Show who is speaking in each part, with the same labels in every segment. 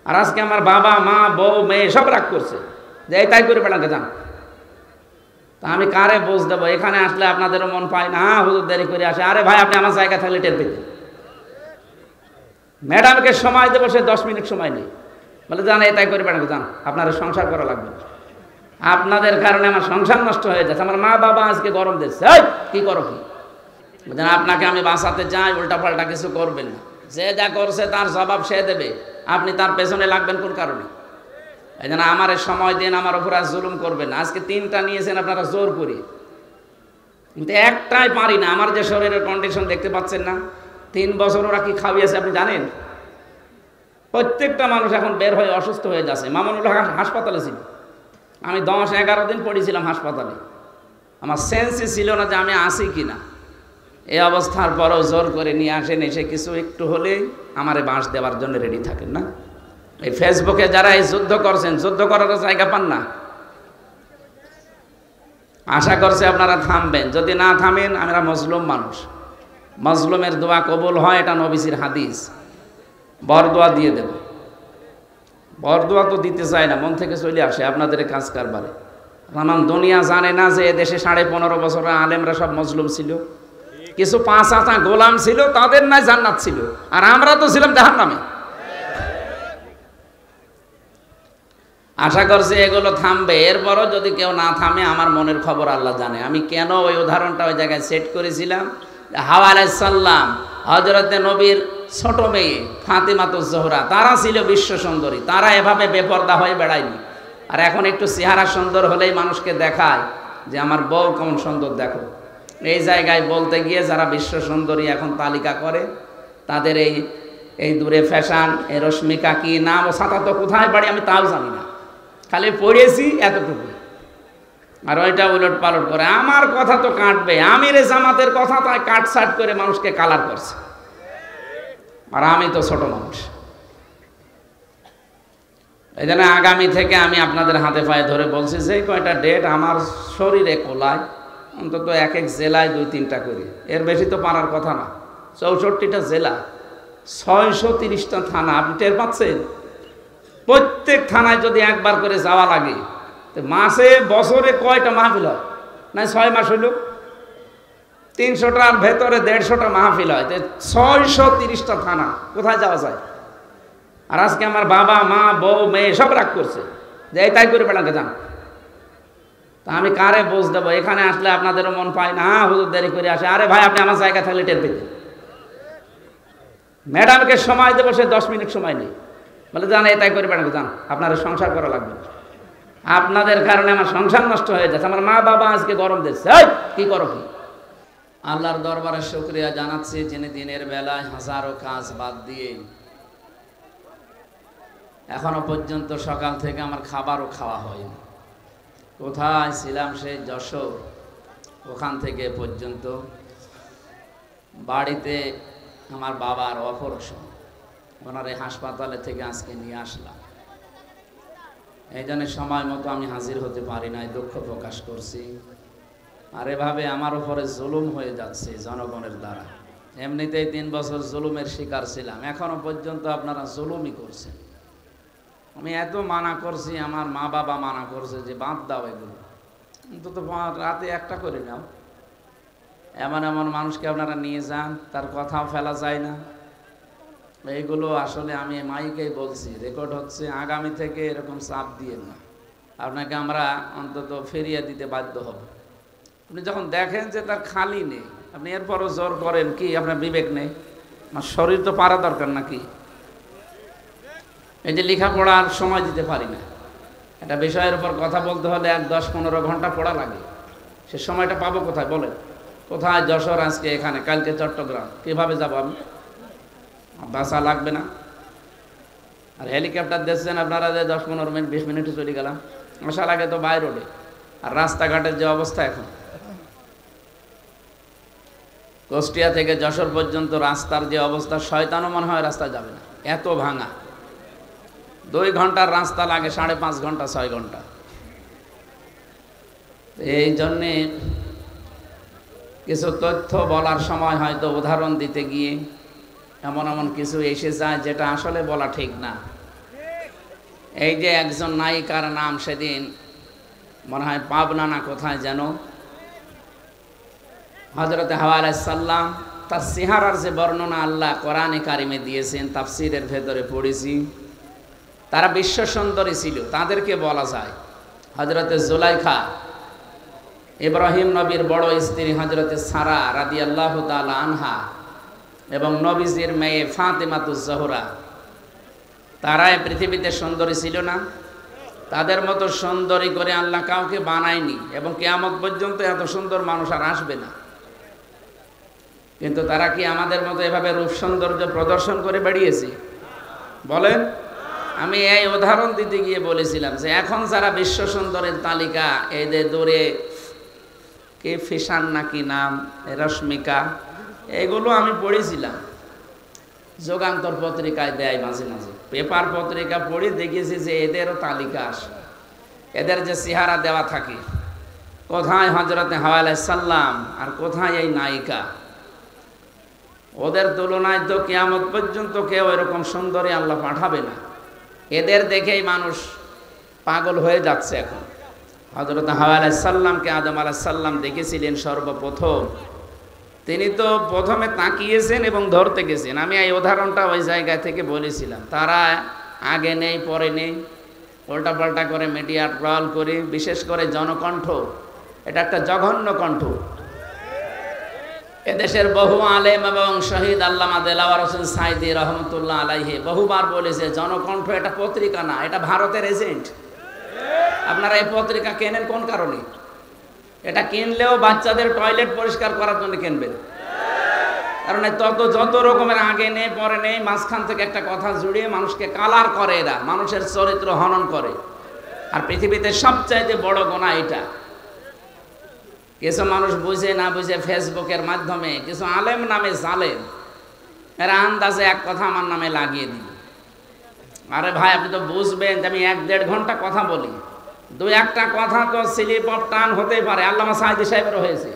Speaker 1: আর আজকে আমার বাবা মা বউ মেয়ে সব রাগ করছে যে এই তাই করে বেড়াকে যান। তা আমি কারে বোঝ দেবো? এখানে আসলে আপনাদেরও মন পায় না, হুজুর দেরি করে আসে। আরে ভাই, আপনি আমার জায়গা থাকলে টের পেতেন। ম্যাডামকে সময় দেবো, সে 10 মিনিট সময় নেই, বলে যান এই তাই করে বেড়াকে যান, আপনার সংসার করা লাগবে। আপনাদের কারণে আমার সংসার নষ্ট হয়ে যাচ্ছে। আমার মা বাবা আজকে গরম দিচ্ছে, এই কি করো কি? বলছেন আপনাকে আমি বাঁচাতে চাই, উল্টা পাল্টা কিছু করবেন না। যে যা করছে তার জবাব সে দেবে, আপনি তার পেছনে লাগবেন কোন কারণে? এই জন্য আমার সময় দিন, আমার উপর আর জুলুম করবেন না। আজকে 3টা নিয়েছেন আপনারা জোর করি, কিন্তু একটাই পারি না। আমার যে শরীরের কন্ডিশন দেখতে পাচ্ছেন না, 3 বছর ওরা কি খাওয়িয়েছে আপনি জানেন? প্রত্যেকটা মানুষ এখন বের হয়ে অসুস্থ হয়ে যাচ্ছে। মামুনুল হক হাসপাতালে ছিল, আমি 10-11 দিন পড়েছিলাম হাসপাতালে। আমার সেন্সই ছিল না যে আমি আসি কি না। এই অবস্থার পরেও জোর করে নিয়ে আসেন, এসে কিছু একটু হলেই আমারে বাঁশ দেওয়ার জন্য রেডি থাকেন না। এই ফেসবুকে যারা এই যুদ্ধ করছেন, যুদ্ধ করার জায়গা পান না। আশা করছে আপনারা থামবেন, যদি না থামেন আমরা মজলুম মানুষ, মজলুমের দোয়া কবুল হয়, এটা নবীজির হাদিস। বরদোয়া দিয়ে দেব, বরদোয়া তো দিতে চায় না, মন থেকে চলে আসে আপনাদের কাজ কারবারে। আমার দুনিয়া জানে না যে এদেশে 15.5 বছর আলেমরা সব মজলুম ছিল, কিছু 5 আনা গোলাম ছিল, তাদের নাই জান্নাত ছিল, আর আমরা তো ছিলাম জাহান্নামে। আশা করছি এগুলো থামবে। এরপরও যদি কেউ না থামে, আমার মনের খবর আল্লাহ জানে। আমি কেন ওই উদাহরণটা ওই জায়গায় সেট করেছিলাম, হাওয়া আলাইহিস সালাম, হযরতে নবীর ছোট মেয়ে ফাতিমাতুজ জোহরা, তারা ছিল বিশ্ব সুন্দরী, তারা এভাবে বেপরদা হয়ে বেড়ায়নি। আর এখন একটু চেহারা সুন্দর হলেই মানুষকে দেখায় যে আমার বউ কেমন সুন্দর দেখো। এই জায়গায় বলতে গিয়ে যারা বিশ্ব সুন্দরী এখন তালিকা করে, তাদের এই দূরে ফ্যাশন, এই রশ্মিকা কি নাম, ও সাঁতা তো কোথায় বাড়ি আমি তাও জানি না, খালি পড়েছি এতটুকু। আর ওইটা উলট পালট করে। আমার কথা তো কাটবে, আমিরে জামাতের কথা তাই কাটসাট করে মানুষকে কালার করছে, আর আমি তো ছোট মানুষ। এই জন্য আগামী থেকে আমি আপনাদের হাতে পায়ে ধরে বলছি, যে কয়টা ডেট আমার শরীরে কোলায়, অন্তত এক জেলায় 2-3টা করি, এর বেশি তো পারার কথা না। 64টা জেলা, 630টা থানা, আপনি টের পাচ্ছেন? প্রত্যেক থানায় যদি একবার করে যাওয়া লাগে, মাসে বছরে কয়টা মাহফিল হয়? না 6 মাস হইল 300টার ভেতরে 150টা মাহফিল হয়, 630টা থানা, কোথায় যাওয়া যায়? আর আজকে আমার বাবা মা বউ মেয়ে সব রাগ করছে যে এই তাই করে বেড়াকে যান। তা আমি কারে বোঝ দেবো? এখানে আসলে আপনাদেরও মন পায় না, হুজুর দেরি করে আসে। আরে ভাই, আপনি আমার জায়গা থাকলে টের পেতেন। ম্যাডামকে সময় দেবো, সে 10 মিনিট সময় নেই, বলে যান এই তাই করে বেড়াকে যান, আপনার সংসার করা লাগবে। আপনাদের কারণে আমার সংসার নষ্ট হয়ে যাচ্ছে। আমার মা বাবা আজকে গরম দিচ্ছে, এই কি করো কি? আল্লাহর দরবারে শুকরিয়া জানাচ্ছি, যিনি দিনের বেলায় হাজারো কাজ বাদ দিয়ে এখনো পর্যন্ত সকাল থেকে আমার খাবারও খাওয়া হয়নি। কোথায় ছিলাম? সেই যশোর, ওখান থেকে পর্যন্ত বাড়িতে আমার বাবার অপারেশন, ওনার এই হাসপাতালে থেকে আজকে নিয়ে আসলাম। এই জন্য সময় মতো আমি হাজির হতে পারি নাই, দুঃখ প্রকাশ করছি। আর এভাবে আমার উপরে জুলুম হয়ে যাচ্ছে জনগণের দ্বারা। এমনিতেই 3 বছর জুলুমের শিকার ছিলাম, এখনো পর্যন্ত আপনারা জুলুমই করছেন। আমি এত মানা করছি, আমার মা বাবা মানা করছে যে বাদ দাও এগুলো, অন্তত রাতে একটা করে নাও। এমন এমন মানুষকে আপনারা নিয়ে যান, তার কথাও ফেলা যায় না। এইগুলো আসলে আমি মাইকেই বলছি, রেকর্ড হচ্ছে। আগামী থেকে এরকম চাপ দিয়েন না, আপনাকে আমরা অন্তত ফিরিয়ে দিতে বাধ্য হব। আপনি যখন দেখেন যে তার খালি নেই, আপনি এরপরও জোর করেন কি? আপনার বিবেক নেই? আমার শরীর তো পারা দরকার নাকি? এই যে লেখাপড়ার সময় দিতে পারি না, একটা বিষয়ের উপর কথা বলতে হলে 10-15 ঘন্টা পড়া লাগে, সে সময়টা পাবো কোথায় বলেন? কোথায়? যশোর আজকে এখানে, কালকে চট্টগ্রাম, কিভাবে যাব আমি? বাসা লাগবে না? আর হেলিকপ্টার দেখছেন আপনারা যে 10-15 মিনিট 20 মিনিটে চলে গেলাম। আশা লাগে তো বাই রোডে। আর রাস্তাঘাটের যে অবস্থা এখন, কুষ্টিয়া থেকে যশোর পর্যন্ত রাস্তার যে অবস্থা, শয়তানও মনে হয় রাস্তা যাবে না, এত ভাঙা। 2 ঘন্টার রাস্তা লাগে 5.5 ঘন্টা 6 ঘন্টা। এই জন্যে কিছু তথ্য বলার সময় হয়তো উদাহরণ দিতে গিয়ে এমন এমন কিছু এসে যায় যেটা আসলে বলা ঠিক না। এই যে একজন নায়িকার নাম সেদিন মনে হয় পাবনা না কোথায় যেন, হযরত হাওয়া আলাইহিস সালাম, তার চেহারার যে বর্ণনা আল্লাহ কোরআনে কারিমে দিয়েছেন, তাফসীরের ভেতরে পড়েছি, তারা বিশ্ব সুন্দরী ছিল। তাদেরকে বলা যায় হযরতে জুলাইখা, ইব্রাহিম নবীর বড় স্ত্রী হযরতে সারা রাদিয়াল্লাহু তাআলা আনহা, এবং নবীজির মেয়ে ফাতেমাতুজ জোহরা, তারাই পৃথিবীতে সুন্দরী ছিল না? তাদের মতো সুন্দরী করে আল্লাহ কাউকে বানায়নি, এবং কিয়ামত পর্যন্ত এত সুন্দর মানুষ আর আসবে না। কিন্তু তারা কি আমাদের মতো এভাবে রূপ সৌন্দর্য প্রদর্শন করে বেরিয়েছে? বলেন। আমি এই উদাহরণ দিতে গিয়ে বলেছিলাম যে এখন যারা বিশ্ব সুন্দরের তালিকা, এই যে দূরে কে ফিশান নাকি নাম, রশ্মিকা, এগুলো আমি পড়েছিলাম, যোগান্তর পত্রিকায় দেয় মাঝে মাঝে, পেপার পত্রিকা পড়ে দেখেছি যে এদেরও তালিকা আসে, এদের যে চেহারা দেওয়া থাকে, কোথায় হযরতে হাওয়া আলাইহিস সালাম আর কোথায় এই নায়িকা। ওদের তুলনায় তো কিয়ামত পর্যন্ত কেউ এরকম সুন্দরী আল্লাহ পাঠাবে না। এদের দেখেই মানুষ পাগল হয়ে যাচ্ছে এখন। হযরত হাওয়া আলাইহিস সালামকে আদম আলাইহিস সালাম দেখেছিলেন সর্বপ্রথম, তিনি তো প্রথমে তাকিয়েছেন এবং ধরতে গেছেন। আমি এই উদাহরণটা ওই জায়গা থেকে বলেছিলাম। তারা আগে নেই পরে নেই, উল্টাপাল্টা করে মিডিয়া ট্রল করে, বিশেষ করে জনকণ্ঠ, এটা একটা জঘন্য কণ্ঠ। এদেশের বহু আলেম এবং শহীদ আল্লামা দেলাওয়ার হোসেন সাইদি রহমতুল্লাহ আলাইহি বহুবার বলেছে, জনকণ্ঠ এটা পত্রিকা না, এটা ভারতের এজেন্ট। আপনারা এই পত্রিকা কেনেন কোন কারণে? এটা কিনলেও বাচ্চাদের টয়লেট পরিষ্কার করার জন্য কিনবেন, কারণ যত রকমের আগে নেই পরে নেই, মাঝখান থেকে একটা কথা জুড়িয়ে মানুষকে কালার করে, এরা মানুষের চরিত্র হনন করে। আর পৃথিবীতে সবচাইতে বড় গুনাহ এটা। কিছু মানুষ বুঝে না বুঝে ফেসবুকের মাধ্যমে কিছু আলেম নামে জালেম, এরা আন্দাজে এক কথা আমার নামে লাগিয়ে দিল। আরে ভাই, আপনি তো বুঝবেন যে আমি 1-1.5 ঘন্টা কথা বলি, 2-1টা কথা তো স্লিপ অফ টান হতেই পারে। আল্লামা সাঈদী সাহেবেরও হয়েছে।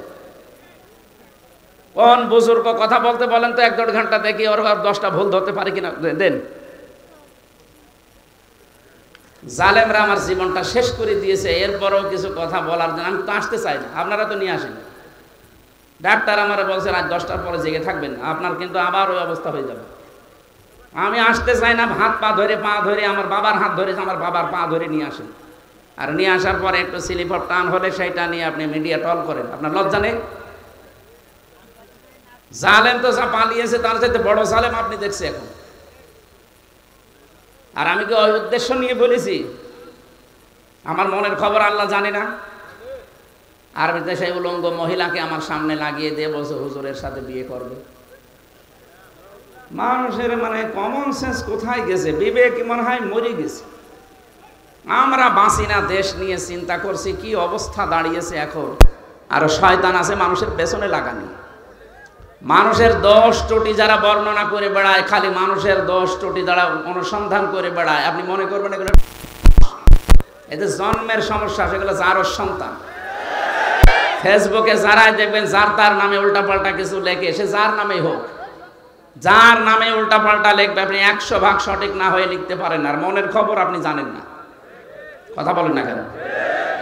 Speaker 1: কোন বুজুর্গ কথা বলতে বলেন তো 1-1.5 ঘন্টা দেখি ওর 10টা ভুল ধরতে পারে কিনা দেন। জালেমরা আমার জীবনটা শেষ করে দিয়েছে, এরপরেও কিছু কথা বলার জন্য আমি তো আসতে চাই না। আপনারা তো নিয়ে আসেন। ডাক্তার আমার বলছে রাত 10টার পরে জেগে থাকবেন, আপনার কিন্তু আবার ওই অবস্থা হয়ে যাবে। আমি আসতে চাই না, হাত পা ধরে আমার বাবার হাত ধরে আমার বাবার পা ধরে নিয়ে আসেন। আর নিয়ে আসার পরে একটু স্লিপ অফ টান হলে সেইটা নিয়ে আপনি মিডিয়া টল করেন। আপনার লজ্জা নেই? জালেম তো যা পালিয়েছে তার চাইতে বড় জালেম আপনি দেখছে এখন। আর আমি কি ওই উদ্দেশ্য নিয়ে বলেছি? আমার মনের খবর আল্লাহ জানে না? আর সেই উলঙ্গ মহিলাকে আমার সামনে লাগিয়ে দিয়ে বলছে হুজুরের সাথে বিয়ে করবে। মানুষের কমন সেন্স কোথায় গেছে? বিবেক মনে হয় মরে গেছে। আমরা বাঁচি না, দেশ নিয়ে চিন্তা করছি কি অবস্থা দাঁড়িয়েছে এখন। আর শয়তান আছে মানুষের পেছনে লাগানি। মানুষের দোষ ত্রুটি যারা বর্ণনা করে বেড়ায়, খালি মানুষের দোষ ত্রুটি যারা অনুসন্ধান করে বেড়ায়, আপনি মনে করবেন এগুলো এদের জন্মের সমস্যা, সেগুলো যারও সন্তান। ফেসবুকে যারাই দেখবেন যার তার নামে উল্টাপাল্টা কিছু লেখে, সে যার নামেই হোক, যার নামে উল্টাপাল্টা লিখবে, আপনি 100 ভাগ সঠিক না হয়ে লিখতে পারেন। আর মনের খবর আপনি জানেন না। কথা বলেন না কেন?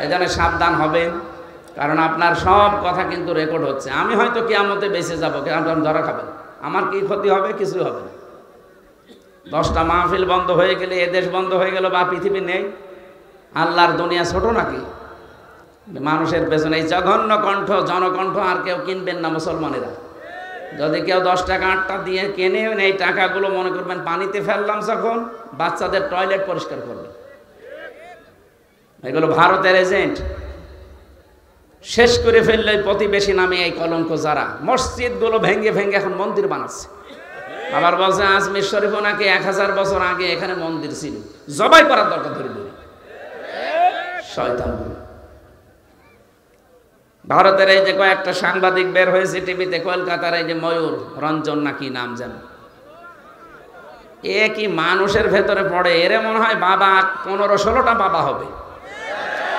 Speaker 1: এজন্য সাবধান হবেন, কারণ আপনার সব কথা কিন্তু রেকর্ড হচ্ছে। আমি হয়তো কিয়ামতে বেঁচে যাবো, আপনি ধরা খাবেন, আমার কি ক্ষতি হবে? কিছুই হবে না। 10টা মাহফিল বন্ধ হয়ে গেলে, এদেশ বন্ধ হয়ে গেল, বা পৃথিবী নেই, আল্লাহর দুনিয়া ছোট নাকি? মানুষের পেছনে এই জঘন্য কণ্ঠ, জনকণ্ঠ আর কেউ কিনবেন না মুসলমানেরা। যদি কেউ 10 টাকা 8টা দিয়ে কেনে, এই টাকাগুলো মনে করবেন পানিতে ফেললাম, যখন বাচ্চাদের টয়লেট পরিষ্কার করবে। এগুলো ভারতের এজেন্ট। শেষ করে ফেললে প্রতিবেশী নামে এই কলঙ্ক যারা মসজিদগুলো ভেঙে ভেঙে এখন মন্দির বানাচ্ছে। আবার বলছে আজমির শরীফও নাকি 1000 বছর আগে এখানে মন্দির ছিল, জবাই করার দরকার ধরে বলি শয়তান। ভারতের এই যে কয়েকটা সাংবাদিক বের হয়েছে টিভিতে, কলকাতার এই যে ময়ূর রঞ্জন নাকি নাম যেন, এ কি মানুষের ভেতরে পড়ে? এরে মনে হয় বাবা 15-16টা বাবা হবে।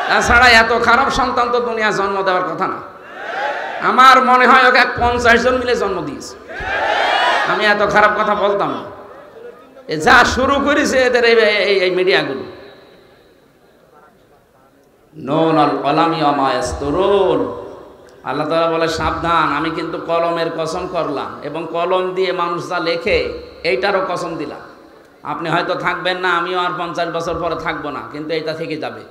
Speaker 1: তাছাড়া এত খারাপ সন্তান তো দুনিয়া জন্ম দেওয়ার কথা না। আমার মনে হয় ওকে 50 জন মিলে জন্ম দিয়েছে। আমি এত খারাপ কথা বলতাম না। যা শুরু করেছে এদের এই মিডিয়াগুলো, নুন আল কলামি ওয়া মা ইয়াসতুরুন। আল্লাহ তাআলা বলে সাবধান, আমি কিন্তু কলমের কসম করলাম এবং কলম দিয়ে মানুষ যা লেখে এইটারও কসম দিলাম। আপনি হয়তো থাকবেন না, আমিও আর 50 বছর পরে থাকবো না, কিন্তু এইটা থেকে যাবে।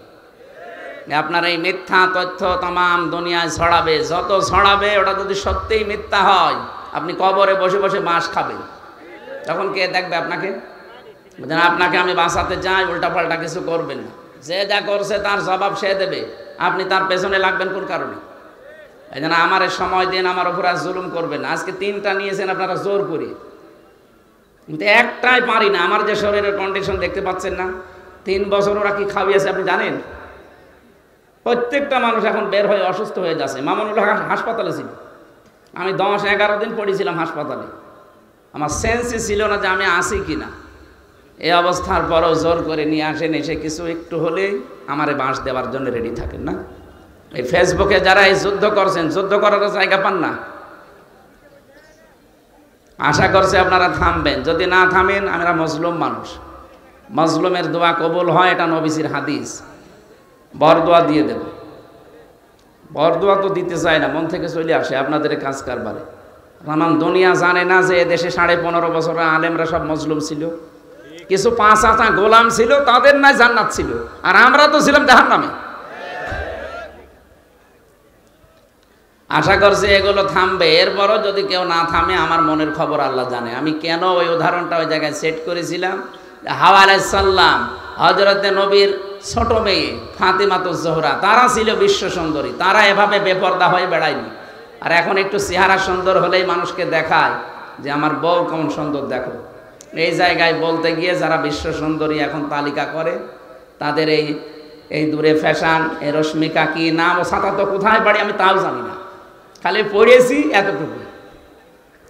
Speaker 1: আপনার এই মিথ্যা তথ্য তামাম দুনিয়ায় ছড়াবে, যত ছড়াবে ওটা যদি সত্যিই মিথ্যা হয়, আপনি কবরে বসে বসে বাঁশ খাবেন। তখন কে দেখবে আপনাকে? আপনাকে আমি বাঁচাতে চাই, উল্টাপাল্টা কিছু করবেন না। যে যা করছে তার জবাব সে দেবে, আপনি তার পেছনে লাগবেন কোন কারণে? এই জন্য আমার সময় দিন, আমার উপর আর জুলুম করবেন না। আজকে 3টা নিয়েছেন আপনারা জোর করে, কিন্তু একটাই পারি না। আমার যে শরীরের কন্ডিশন দেখতে পাচ্ছেন না, 3 বছর ওরা কি খাওয়িয়েছে আপনি জানেন? প্রত্যেকটা মানুষ এখন বের হয়ে অসুস্থ হয়ে যাচ্ছে। মামুনুল হক হাসপাতালে ছিল, আমি 10-11 দিন পড়েছিলাম হাসপাতালে। আমার সেন্সই ছিল না যে আমি আসি কি না। এই অবস্থার পরেও জোর করে নিয়ে আসেন, এসে কিছু একটু হলেই আমারে বাঁশ দেওয়ার জন্য রেডি থাকেন না। এই ফেসবুকে যারা এই যুদ্ধ করছেন, যুদ্ধ করার জায়গা পান না। আশা করছে আপনারা থামবেন, যদি না থামেন আমরা মজলুম মানুষ, মজলুমের দোয়া কবুল হয়, এটা নবীজির হাদিস। বরদোয়া দিয়ে দেব, বরদোয়া তো দিতে চায় না, মন থেকে চলে আসে আপনাদের কাজ কারবারে। আমার দুনিয়া জানে না যে এদেশে 15.5 বছর আলেমরা সব মজলুম ছিল, কিছু 5 আনা গোলাম ছিল, তাদের নাই জান্নাত ছিল, আর আমরা তো ছিলাম জাহান্নামে। আশা করছি এগুলো থামবে। এরপরও যদি কেউ না থামে, আমার মনের খবর আল্লাহ জানে। আমি কেন ওই উদাহরণটা ওই জায়গায় সেট করেছিলাম, হাওয়া আলাইহিস সালাম, হযরতে নবীর ছোট মেয়ে ফাতিমাতুজ জোহরা, তারা ছিল বিশ্ব সুন্দরী, তারা এভাবে বেপরদা হয়ে বেড়ায়নি। আর এখন একটু চেহারা সুন্দর হলেই মানুষকে দেখায় যে আমার বউ কেমন সুন্দর দেখো। এই জায়গায় বলতে গিয়ে যারা বিশ্ব সুন্দরী এখন তালিকা করে, তাদের এই দূরে ফ্যাশন, এই রশ্মিকা কি নাম, ও সাঁতা তো কোথায় বাড়ি আমি তাও জানি না, খালি পড়েছি এতটুকু।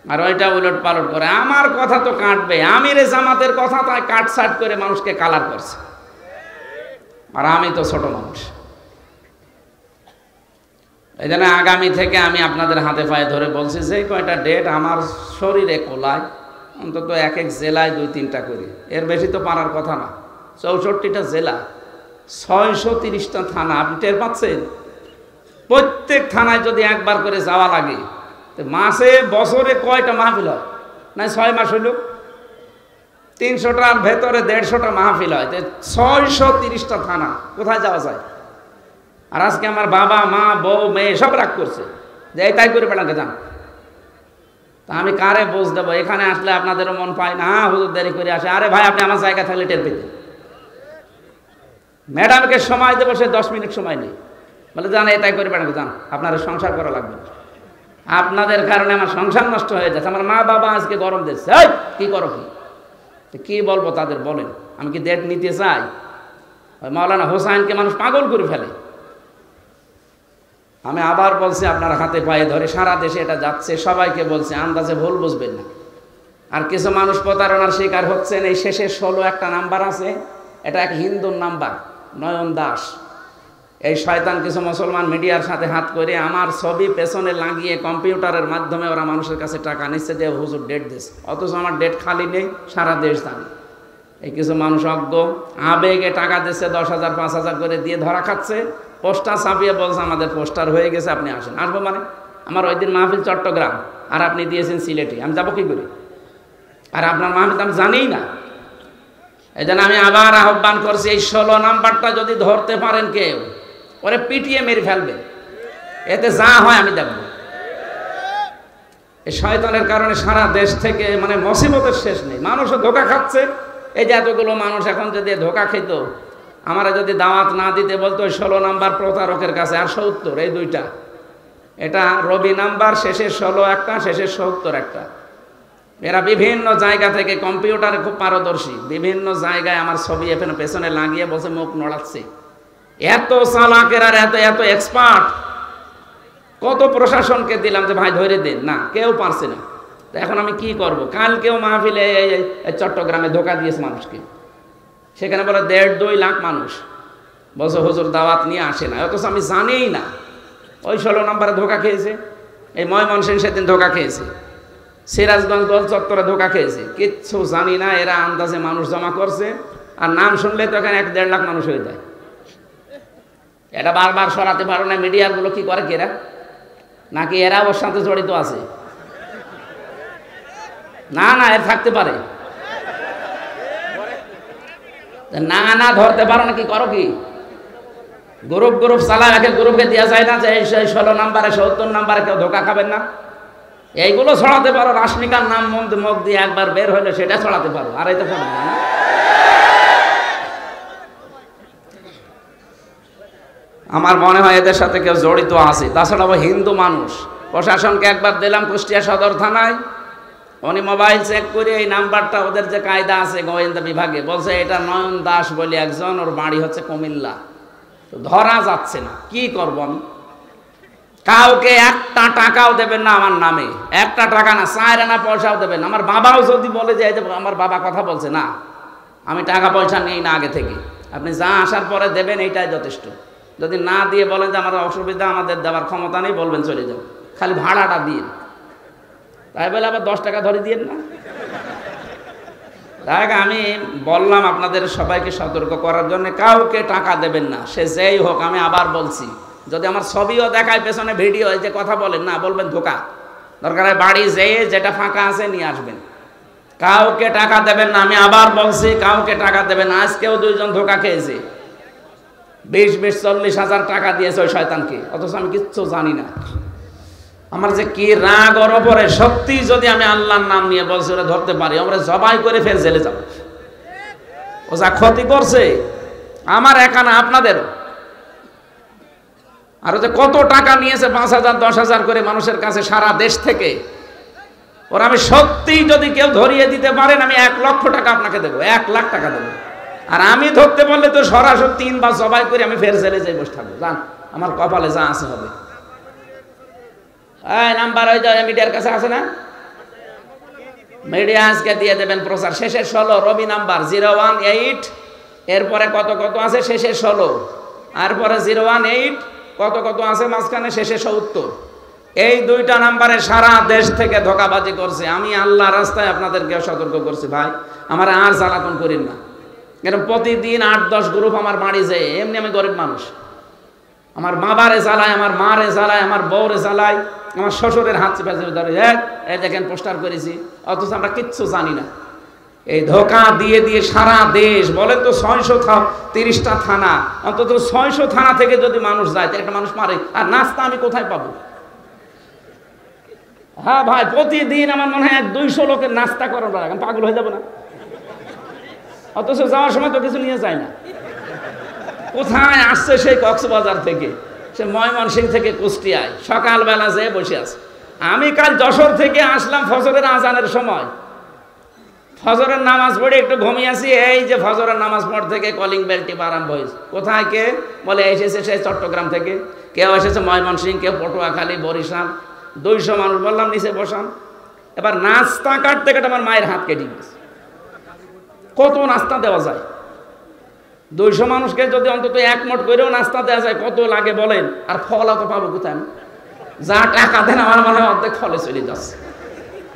Speaker 1: আর ওইটা উলট পালট করে আমার কথা তো কাটবে, আমিরে জামাতের কথা তাই কাটছাট করে মানুষকে কালার করছে, আর আমি তো ছোট মানুষ। এই জন্য আগামী থেকে আমি আপনাদের হাতে পায়ে ধরে বলছি, যে কয়টা ডেট আমার শরীরে কোলায়, অন্তত এক জেলায় 2-3টা করি, এর বেশি তো পারার কথা না। 64টা জেলা, 630টা থানা, আপনি টের পাচ্ছেন? প্রত্যেক থানায় যদি একবার করে যাওয়া লাগে, মাসে বছরে কয়টা মাহফিল হয়? না 6 মাস হইল 300টার ভেতরে 150টা মাহফিল হয়, 630টা থানা, কোথায় যাওয়া যায়? আর আজকে আমার বাবা মা বউ মেয়ে সব রাগ করছে যে এই তাই করে বেড়াতে যান। তা আমি কারে বোঝ দেবো? এখানে আসলে আপনাদেরও মন পায় না, হুজুর দেরি করে আসে। আরে ভাই, আপনি আমার জায়গা থাকলে টের পেতেন। ম্যাডামকে সময় দেবো, সে 10 মিনিট সময় নেই, বলে জান এই তাই করে বেড়াতে যান, আপনার সংসার করা লাগবে। আপনাদের কারণে আমার সংসার নষ্ট হয়ে যাচ্ছে। আমার মা বাবা আজকে গরম দিচ্ছে, এই কি করো কি বলবো তাদের বলেন? আমি কি ডেট নিতে চাই? ওই মাওলানা হোসাইনকে মানুষ পাগল করে ফেলে। আমি আবার বলছি, আপনার হাতে পায়ে ধরে, সারা দেশে এটা যাচ্ছে, সবাইকে বলছে, আন্দাজে ভুল বুঝবেন না। আর কিছু মানুষ প্রতারণার শিকার হচ্ছেন। এই শেষে 16 একটা নাম্বার আছে, এটা এক হিন্দুর নাম্বার, নয়ন দাস। এই শয়তান কিছু মুসলমান মিডিয়ার সাথে হাত করে আমার ছবি পেছনে লাগিয়ে কম্পিউটারের মাধ্যমে ওরা মানুষের কাছে টাকা নিচ্ছে যে হুজুর ডেট দিচ্ছে, অথচ আমার ডেট খালি নেই, সারা দেশ জানে। এই কিছু মানুষ অজ্ঞ আবেগে টাকা দিচ্ছে, 10,000 5,000 করে দিয়ে ধরা খাচ্ছে। পোস্টার ছাপিয়ে বলছে আমাদের পোস্টার হয়ে গেছে, আপনি আসেন। আসবো মানে? আমার ওই দিন মাহফিল চট্টগ্রাম, আর আপনি দিয়েছেন সিলেটে, আমি যাবো কি করে? আর আপনার মাহফিল আমি জানিই না। এই জন্য আমি আবার আহ্বান করছি, এই 16 নাম্বারটা যদি ধরতে পারেন কেউ, ওরে পিটিয়ে মেরে ফেলবে, এতে যা হয় আমি দেখব। এই শয়তানের কারণে সারা দেশ থেকে মানে মুসিবতের শেষ নেই, মানুষও ধোকা খাচ্ছে। এই যে এতগুলো মানুষ এখন যদি ধোকা খেত, আমারা যদি দাওয়াত না দিতে বলতো, 16 নাম্বার প্রতারকের কাছে, আর 70, এই দুইটা, এটা রবি নাম্বার, শেষে 16 একটা, শেষে 70 একটা। এরা বিভিন্ন জায়গা থেকে কম্পিউটারে খুব পারদর্শী, বিভিন্ন জায়গায় আমার ছবি এখানে পেছনে লাগিয়ে বসে মুখ নড়াচ্ছে। এত চালাকের আর এত এত এক্সপার্ট, কত প্রশাসনকে দিলাম যে ভাই ধরে দেন, না কেউ পারছে না। তো এখন আমি কি করব? কালকেও মাহফিলে চট্টগ্রামে ধোকা দিয়েছে মানুষকে, সেখানে বলে 1.5-2 লাখ মানুষ, বলছে হুজুর দাওয়াত নিয়ে আসে না, অথচ আমি জানিই না। ওই 16 নম্বরে ধোকা খেয়েছে, এই ময়মনসিংহ সেদিন ধোকা খেয়েছে, সিরাজগঞ্জ গোল চত্বরে ধোকা খেয়েছে, কিচ্ছু জানি না। এরা আন্দাজে মানুষ জমা করছে, আর নাম শুনলে তো এখানে 1-1.5 লাখ মানুষ হয়ে যায়। এটা বারবার সরাতে পারো না, মিডিয়াগুলো কি করে এরা? নাকি এরা ওর সাথে জড়িত আছে? না না, এর থাকতে পারে। না না, ধরতে পারো না, কি করো কি? গ্রুপ গ্রুপ চালায়, একে গ্রুপকে দেওয়া যায় না যে 16 নাম্বারে 70 নাম্বারে কেউ ধোকা খাবেন না, এইগুলো ছড়াতে পারো। রাশমিকার নাম মুখ দিয়ে একবার বের হইলে সেটা ছড়াতে পারো, আর এই তো পারো না। আমার মনে হয় এদের সাথে কেউ জড়িত আছে। তাছাড়া ও হিন্দু মানুষ। প্রশাসনকে একবার দিলাম কুষ্টিয়া সদর থানায়, উনি মোবাইল চেক করে এই নাম্বারটা, ওদের যে কায়দা আছে গোয়েন্দা বিভাগে, বলছে এটা নয়ন দাস বলে একজন, ওর বাড়ি হচ্ছে কুমিল্লা। তো ধরা যাচ্ছে না, কি করব আমি? কাউকে একটা টাকাও দেবেন না আমার নামে, একটা টাকা না, 4 আনা পয়সাও দেবেন না। আমার বাবাও যদি বলে যে আমার বাবা কথা বলছে, না আমি টাকা পয়সা নেই না আগে থেকে, আপনি যা আসার পরে দেবেন এইটাই যথেষ্ট। যদি না দিয়ে বলেন যে আমার অসুবিধা, আমাদের দেওয়ার ক্ষমতা নেই, বলবেন চলে যাও, খালি ভাড়াটা দিন। তাই বলে আবার 10 টাকা ধরে দিয়েন না। দেখ, আমি বললাম আপনাদের সবাইকে সতর্ক করার জন্য, কাউকে টাকা দেবেন না, সে যেই হোক। আমি আবার বলছি, যদি আমার ছবিও দেখায় পেছনে ভিডিও, এই যে কথা বলেন না, বলবেন ধোকা। দরকার হয় বাড়ি যেয়ে যেটা ফাঁকা আছে নিয়ে আসবেন। কাউকে টাকা দেবেন না, আমি আবার বলছি, কাউকে টাকা দেবেন না। আজকেও 2 জন ধোকা খেয়েছে, 20-40 হাজার টাকা দিয়েছে ওই শয়তানকে, অথচ আমি কিচ্ছু জানি না। আমার যে কি রাগ ওর ওপরে, সত্যি যদি আমি আল্লাহর নাম নিয়ে বলছি ওরা ধরতে পারি, আমরা জবাই করে ফের জেলে যাব। ও যা ক্ষতি করছে আমার একা না, আপনাদেরও। আর যে কত টাকা নিয়েছে, 5,000 10,000 করে মানুষের কাছে সারা দেশ থেকে। ওরা আমি সত্যি যদি কেউ ধরিয়ে দিতে পারেন, আমি 1 লক্ষ টাকা আপনাকে দেবো, 1 লাখ টাকা দেবো। আর আমি ধরতে পারলে তো সরাসরি 3 বার জবাই করে আমি ফের জেলে যাই বসে থাকবো। জান, আমার কপালে যা আছে হবে। নাম্বার ওই যে মিডিয়ার কাছে আছে না, মিডিয়া আজকে দিয়ে দেবেন প্রচার। শেষের 16 রবি নাম্বার 018, এরপরে কত কত আছে শেষের 16, আর পরে 018 কত কত আছে মাঝখানে শেষে 70। এই 2টা নাম্বারে সারা দেশ থেকে ধোঁকাবাজি করছে। আমি আল্লাহ রাস্তায় আপনাদেরকে সতর্ক করছি, ভাই আমার আর জ্বালাতন করেন না। এরকম প্রতিদিন 8-10 গ্রুপ আমার বাড়ি যায়। এমনি আমি গরিব মানুষ, আমার বাবারে জ্বালায়, আমার মারে জ্বালায়, আমার বউরে জ্বালায়, আমার শ্বশুরের হাত চেপে ধরে, এই দেখেন পোস্টার করেছি, অথচ আমরা কিচ্ছু জানি না। এই ধোঁকা দিয়ে দিয়ে সারা দেশ, বলেন তো 630টা থানা, অন্তত 600 থানা থেকে যদি মানুষ যায়, একটা মানুষ মারে, আর নাস্তা আমি কোথায় পাবো? হ্যাঁ ভাই, প্রতিদিন আমার মনে হয় 200 লোকের নাস্তা করার লাগে, আমি পাগল হয়ে যাবো না? অথচ যাওয়ার সময় তো কিছু নিয়ে যায় না। কোথায় আসছে সেই কক্সবাজার থেকে, সে ময়মনসিংহ থেকে কুষ্টিয়ায়, সকালবেলা যেয়ে বসে আছে। আমি কাল যশোর থেকে আসলাম ফজরের আজানের সময়, ফজরের নামাজ পড়ে একটু ঘুমিয়ে আছি। এই যে ফজরের নামাজ পড় থেকে কলিং বেল টিপ আরম্ভ হয়েছে। কোথায় কে বলে, এসেছে সেই চট্টগ্রাম থেকে, কেউ এসেছে ময়মনসিংহ, কেউ পটুয়াখালী, বরিশাল। 200 মানুষ। বললাম নিচে বসান। এবার নাস্তা কাটতে কাটতে আমার মায়ের হাত কেটে গেছে। কত নাস্তা দেওয়া যায়? 200 মানুষকে যদি অন্তত 1 মোট করেও নাস্তা দেওয়া যায়, কত লাগে বলেন? আর ফল তো পাবো কোথায়? আমি যা টাকা দেন আমার মনে হয় অর্ধেক ফলে চলে যাচ্ছে।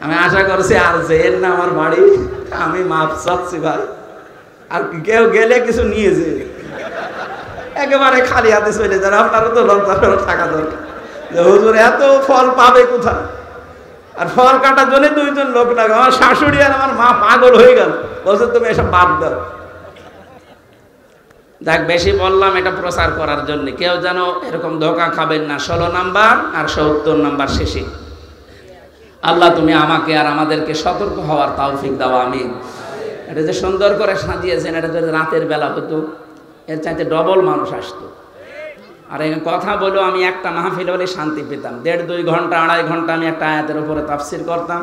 Speaker 1: আমি আশা করছি আর যেন না আমার বাড়ি, আমি মাপ চাচ্ছি ভাই, আর কেউ গেলে কিছু নিয়ে যে একেবারে খালি হাতে চলে যান। আপনারও তো লজ্জা করে টাকা দরকার, যে হুজুর এত ফল পাবে কোথায়? আর ফল কাটার জন্য 2 জন লোক লাগে। আমার শাশুড়ি আর আমার মা পাগল হয়ে গেল, বলছে তুমি এসব বাদ দাও। দেখ, বেশি বললাম এটা প্রচার করার জন্য, কেউ যেন এরকম ধোঁকা খাবেন না। 16 নাম্বার আর 70 নাম্বার শেষে। আল্লাহ তুমি আমাকে আর আমাদেরকে সতর্ক হওয়ার তৌফিক দাও, আমিন। এটা যে সুন্দর করে সাজিয়েছেন, এটা যদি রাতের বেলা হতো, এর চাইতে ডবল মানুষ আসতো। আর এই কথা বলো, আমি একটা মাহফিল হলে শান্তি পেতাম। 1.5-2 ঘন্টা 2.5 ঘন্টা আমি একটা আয়াতের উপরে তাফসির করতাম,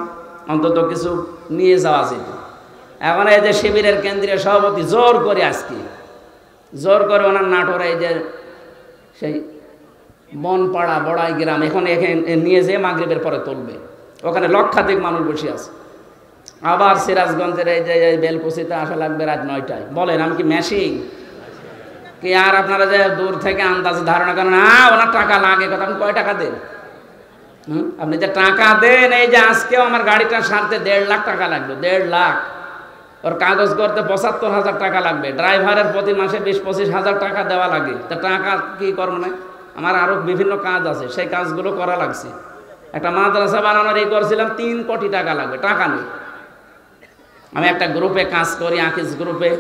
Speaker 1: অন্তত কিছু নিয়ে যাওয়া যেত। এখন এই যে শিবিরের কেন্দ্রীয় সভাপতি জোর করে আজকে, জোর করে ওনার নাটোরে এই যে সেই বনপাড়া বড়াই গ্রাম, এখন এখানে নিয়ে যেয়ে মাগরিবের পরে তুলবে। ওখানে লক্ষাধিক মানুষ বসে আছে। আবার সিরাজগঞ্জের এই যে বেলকুচিতে আসা লাগবে রাত 9টায়। বলেন আমি কি মেশিন কি? আর আপনারা যে দূর থেকে আন্দাজে ধারণা করেন, ওনার টাকা লাগে কথা। আপনি কয় টাকা দেন? আপনি যে টাকা দেন, এই যে আজকেও আমার গাড়িটা সারতে 1.5 লাখ টাকা লাগলো। 1.5 লাখ। ওর কাগজ করতে ৭৫,০০০ টাকা লাগবে, ড্রাইভারের প্রতি মাসে ২০-২৫,০০০ টাকা দেওয়া লাগে। তা টাকা কি করবো না, আমার আরও বিভিন্ন কাজ আছে, সেই কাজগুলো করা লাগছে। একটা মাদ্রাসা বানানোর এই করছিলাম, ৩ কোটি টাকা লাগবে, টাকা নেই। আমি একটা গ্রুপে কাজ করি, আকিজ গ্রুপে,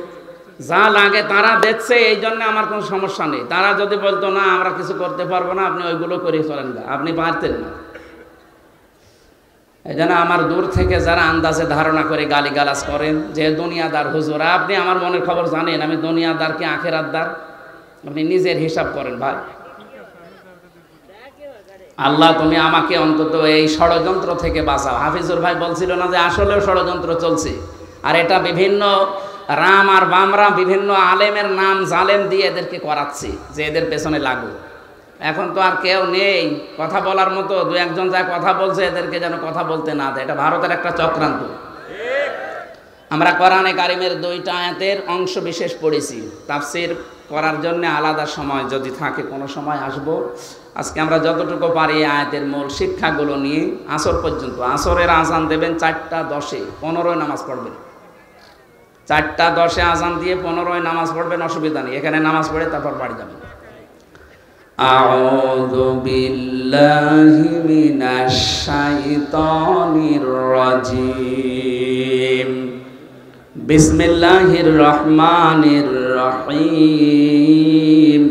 Speaker 1: যা লাগে তারা দেখছে, এই জন্য আমার কোনো সমস্যা নেই। তারা যদি বলতো না আমরা কিছু করতে পারবো না, আপনি ওইগুলো করে চলেন না, আপনি পারতেন না। এই জন্য আমার দূর থেকে যারা আন্দাজে ধারণা করে গালিগালাজ করেন যে দুনিয়াদার হুজুর, আপনি আমার মনের খবর জানেন আমি দুনিয়াদার কি আখেরাতদার, আপনি নিজের হিসাব করেন ভাই। আল্লাহ তুমি আমাকে অন্তত এই ষড়যন্ত্র থেকে বাঁচাও। হাফিজুর ভাই বলছিল না যে আসলেও ষড়যন্ত্র চলছে, আর এটা বিভিন্ন রাম আর বামরা বিভিন্ন আলেমের নাম জালেম দিয়ে এদেরকে করাচ্ছে যে এদের পেছনে লাগু। এখন তো আর কেউ নেই কথা বলার মতো, দু একজন যা কথা বলছে এদেরকে যেন কথা বলতে না দেয়। এটা ভারতের একটা চক্রান্ত। আমরা কোরআনে কারিমের 2টা আয়াতের অংশ বিশেষ পড়েছি, তাফসীর করার জন্য আলাদা সময় যদি থাকে কোনো সময় আসবো। আজকে আমরা যতটুকু পারি আয়াতের মূল শিক্ষাগুলো নিয়ে আসর পর্যন্ত, আসরের আজান দেবেন 4টা 10-এ, 15 নামাজ পড়বেন। 4টা 10-এ আজান দিয়ে 15 নামাজ পড়বেন, অসুবিধা নেই। এখানে নামাজ পড়ে তারপর বাড়ি যাবেন। আউযু বিল্লাহি মিনাশ শাইতানির রাজীম। বিসমিল্লাহির রহমানির রহিম।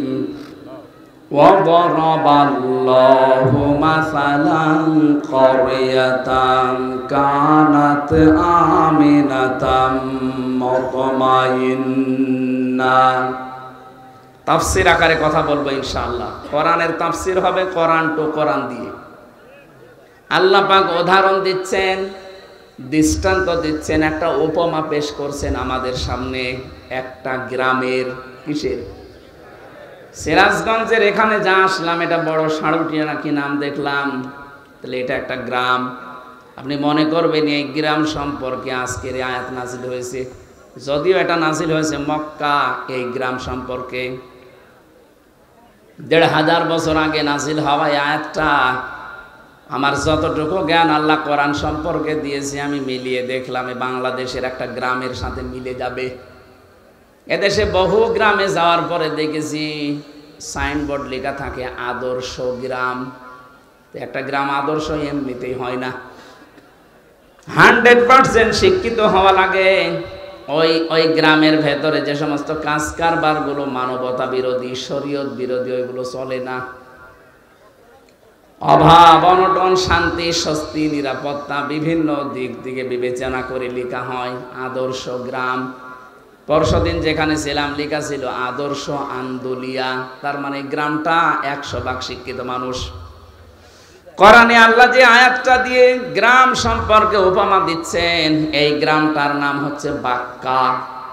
Speaker 1: وضرب الله مثلا قرية كانت آمنة مطمئنة। তাফসীর আকারে কথা বলবো ইনশাআল্লাহ। কোরআনের তাফসীর হবে কোরআন টু কোরআন দিয়ে। আল্লাহ পাক উদাহরণ দিচ্ছেন, দৃষ্টান্ত দিচ্ছেন, একটা উপমা পেশ করছেন আমাদের সামনে একটা গ্রামের। কিসের? সিরাজগঞ্জের এখানে যা আসলাম, এটা বড় সাড়ুটিয়া নাকি নাম দেখলাম, তাহলে এটা একটা গ্রাম। আপনি মনে করবেন এই গ্রাম সম্পর্কে আজকের আয়াত নাজিল হয়েছে, যদিও এটা নাজিল হয়েছে মক্কা। এই গ্রাম সম্পর্কে ১৫০০ বছর আগে নাজিল হওয়া আয়াতটা আমার যতটুকু জ্ঞান আল্লাহ কোরআন সম্পর্কে দিয়েছে আমি মিলিয়ে দেখলাম বাংলাদেশের একটা গ্রামের সাথে মিলে যাবে। এদেশে বহু গ্রামে যাওয়ার পরে দেখেছি সাইনবোর্ড লেখা থাকে আদর্শ গ্রাম। একটা গ্রাম আদর্শ এমনিতেই হয় না, 100% শিক্ষিত হওয়া লাগে। ওই গ্রামের ভেতরে যে সমস্ত কাজ কারবারগুলো মানবতা বিরোধী, শরীয়ত বিরোধী, ওইগুলো চলে না। অভাব অনটন, শান্তি স্বস্তি নিরাপত্তা বিভিন্ন দিক থেকে বিবেচনা করে লেখা হয় আদর্শ গ্রাম। পরশুদিন যেখানে ছিলাম লেখা ছিল আদর্শ আন্দোলিয়া, তার মানে গ্রামটা 100% শিক্ষিত মানুষ। কোরআনে আল্লাহ যে আয়াতটা দিয়ে গ্রাম সম্পর্কে উপমা দিচ্ছেন, এই গ্রামটার নাম হচ্ছে বাক্কা।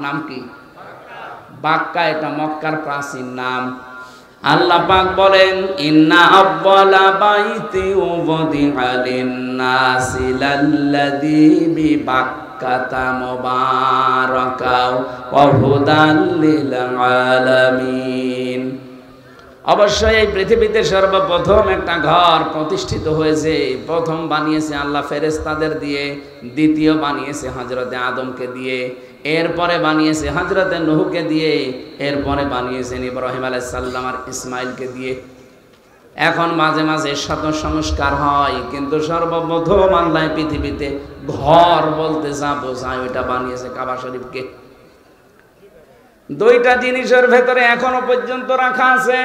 Speaker 1: নাম কি? বাক্কা। এটা মক্কার প্রাচীন নাম। আল্লাহ পাক বলেন ইন্না আব্বালা বাইতি উবদিআ লিন-নাসি লাল্লাযী বিবাক্কাতা মুবারাকা ওয়া হুদাল লিল আলামিন। অবশ্যই এই পৃথিবীতে সর্বপ্রথম একটা ঘর প্রতিষ্ঠিত হয়েছে। প্রথম বানিয়েছে আল্লাহ ফেরেশতাদের দিয়ে, দ্বিতীয় বানিয়েছে হযরতে আদমকে দিয়ে, এরপরে বানিয়েছে হযরতে নূহকে দিয়ে, এরপরে বানিয়েছেন ইব্রাহিম আলাইহিস সালাম আর ইসমাইলকে দিয়ে। এখন মাঝে মাঝে শত সংস্কার হয়, কিন্তু সর্বপ্রথম আল্লাহ পৃথিবীতে ঘর বলতে যা বোঝায় ওইটা বানিয়েছে কাবা শরীফকে। 2টা জিনিসের ভেতরে এখনো পর্যন্ত রাখা আছে।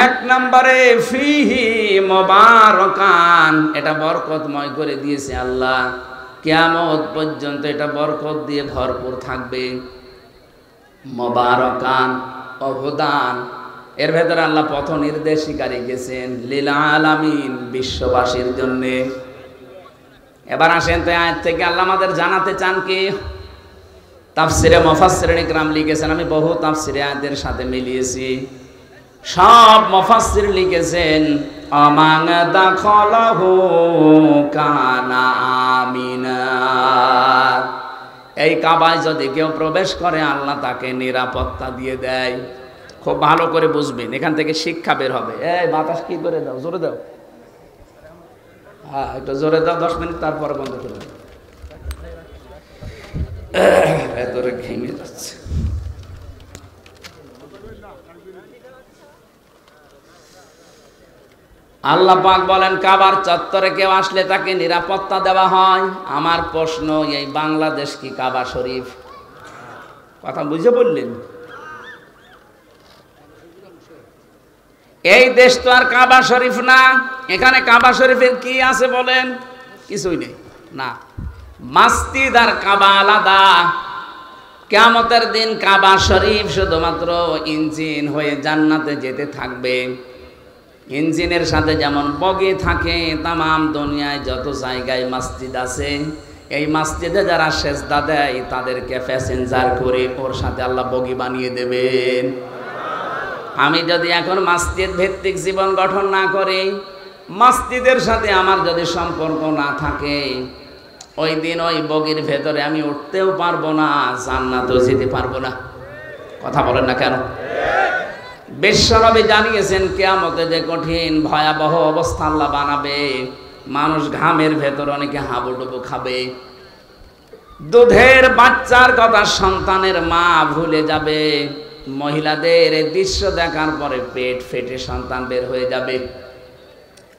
Speaker 1: 1 নম্বরে ফিহি মুবারাকান, এটা বরকতময় করে দিয়েছে আল্লাহ, কিয়ামত পর্যন্ত এটা বরকত দিয়ে ভরপুর থাকবে। মুবারাকান ও হুদান, এর ভেতরে আল্লাহ পথ নির্দেশিকা রেখেছেন লিল আলামিন, বিশ্ববাসীর জন্য। এবার আসেন তো আয়াত থেকে আল্লাহ আমাদের জানাতে চান কি? তাফসিরে মুফাসসিরিন ইকরাম লিখেছেন, আমি বহু তাফসিরে আয়াতের সাথে মিলিয়েছি, সব মুফাসসির লিখেছেন আমান দাখালাহু কানা আমিনা। এই কাবায় যদি কেউ প্রবেশ করে আল্লাহ তাকে নিরাপত্তা দিয়ে দেয়। খুব ভালো করে বুঝবেন, এখান থেকে শিক্ষা বের হবে। এই বাতাস কি করে দাও, জোরে দাও। হ্যাঁ একটু জোরে দাও, 10 মিনিট, তারপরে বন্ধ করে দাও। ভেতরে ঘেমে যাচ্ছে। আল্লাহ পাক বলেন কাবার চত্বরে কেউ আসলে তাকে নিরাপত্তা দেওয়া হয়। আমার প্রশ্ন, এই বাংলাদেশ কি কাবা শরীফ? কথা বুঝে বললেন? এই দেশ তো আর কাবা শরীফ না। এখানে কাবা শরীফের কি আছে বলেন? কিছুই নেই না। মসজিদ আর কাবা আলাদা। কিয়ামতের দিন কাবা শরীফ শুধুমাত্র ইঞ্জিন হয়ে জান্নাতে যেতে থাকবে। ইঞ্জিনের সাথে যেমন বগি থাকে, তামাম দুনিয়ায় যত জায়গায় মসজিদ আছে, এই মসজিদে যারা সেজদা দেয় তাদেরকে প্যাসেঞ্জার করে ওর সাথে আল্লাহ বগি বানিয়ে দেবেন। আমি যদি এখন মসজিদ ভিত্তিক জীবন গঠন না করি, মসজিদের সাথে আমার যদি সম্পর্ক না থাকে, ওই দিন ওই বগির ভেতরে আমি উঠতেও পারবো না, জান্নাতেও যেতে পারবো না। কথা বলেন না কেন? বিশ্বনবী জানিয়েছেন কিয়ামতে যে কঠিন ভয়াবহ অবস্থা আল্লাহ বানাবে। মানুষ ঘামের ভেতর অনেকে হাবুডুবু খাবে। দুধের বাচ্চার কথা সন্তানের মা ভুলে যাবে। মহিলাদের এই দৃশ্য দেখার পরে পেট ফেটে সন্তান বের হয়ে যাবে।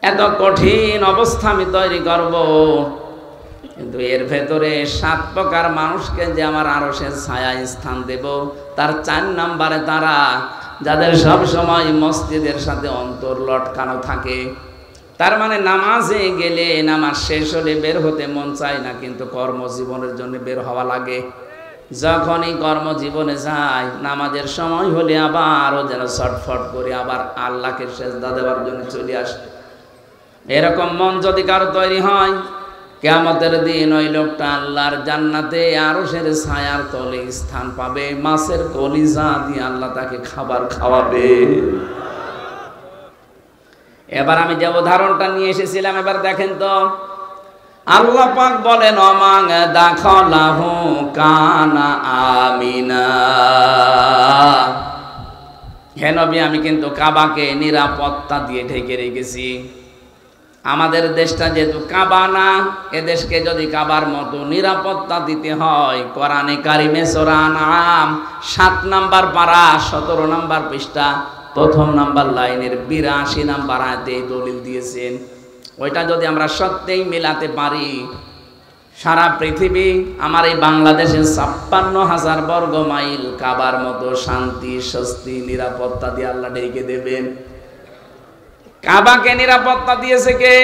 Speaker 1: এত কঠিন অবস্থা আমি তৈরি করব, কিন্তু এর ভেতরে 7 প্রকার মানুষকে যে আমার আরশের ছায়ায় স্থান দেব, তার 4 নম্বরে তারা যাদের সব সময় মসজিদের সাথে অন্তর লটকানো থাকে। তার মানে নামাজে গেলে নামাজ শেষ হলে বের হতে মন চায় না, কিন্তু কর্মজীবনের জন্য বের হওয়া লাগে। যখনই কর্মজীবনে যায়, নামাজের সময় হলে আবারও যেন ছটফট করে আবার আল্লাহকে সেজদা দেওয়ার জন্য চলে আসে। এরকম মন যদি কারো তৈরি হয়, কিয়ামতের দিন ওই লোকটা আল্লাহর জান্নাতে আরশের ছায়ার তলে স্থান পাবে। মাছের কলিজা দিয়ে আল্লাহ তাকে খাবার খাওয়াবে। এবার আমি যে উদাহরণটা নিয়ে এসেছিলাম, এবার দেখেন তো। আল্লাহ পাক বলেন অমাং দাখালাহু কানা আমিনা। হে নবী, আমি কিন্তু কাবাকে নিরাপত্তা দিয়ে ঢেকে রেখেছি। আমাদের দেশটা যেহেতু কাবা না, এ দেশকে যদি কাবার মতো নিরাপত্তা দিতে হয়, কোরআনে কারিমে সূরা আনআম 7 নম্বর পারা 17 নম্বর পৃষ্ঠা 1ম নম্বর লাইনের 82 নম্বর আয়াতে দলিল দিয়েছেন। ওইটা যদি আমরা সত্যিই মেলাতে পারি, সারা পৃথিবী আমার এই বাংলাদেশে 56,000 বর্গ মাইল কাবার মতো শান্তি, স্বস্তি, নিরাপত্তা দিয়ে আল্লাহ ঢেকে দেবেন। কাবাকে নিরাপত্তা দিয়েছে কে?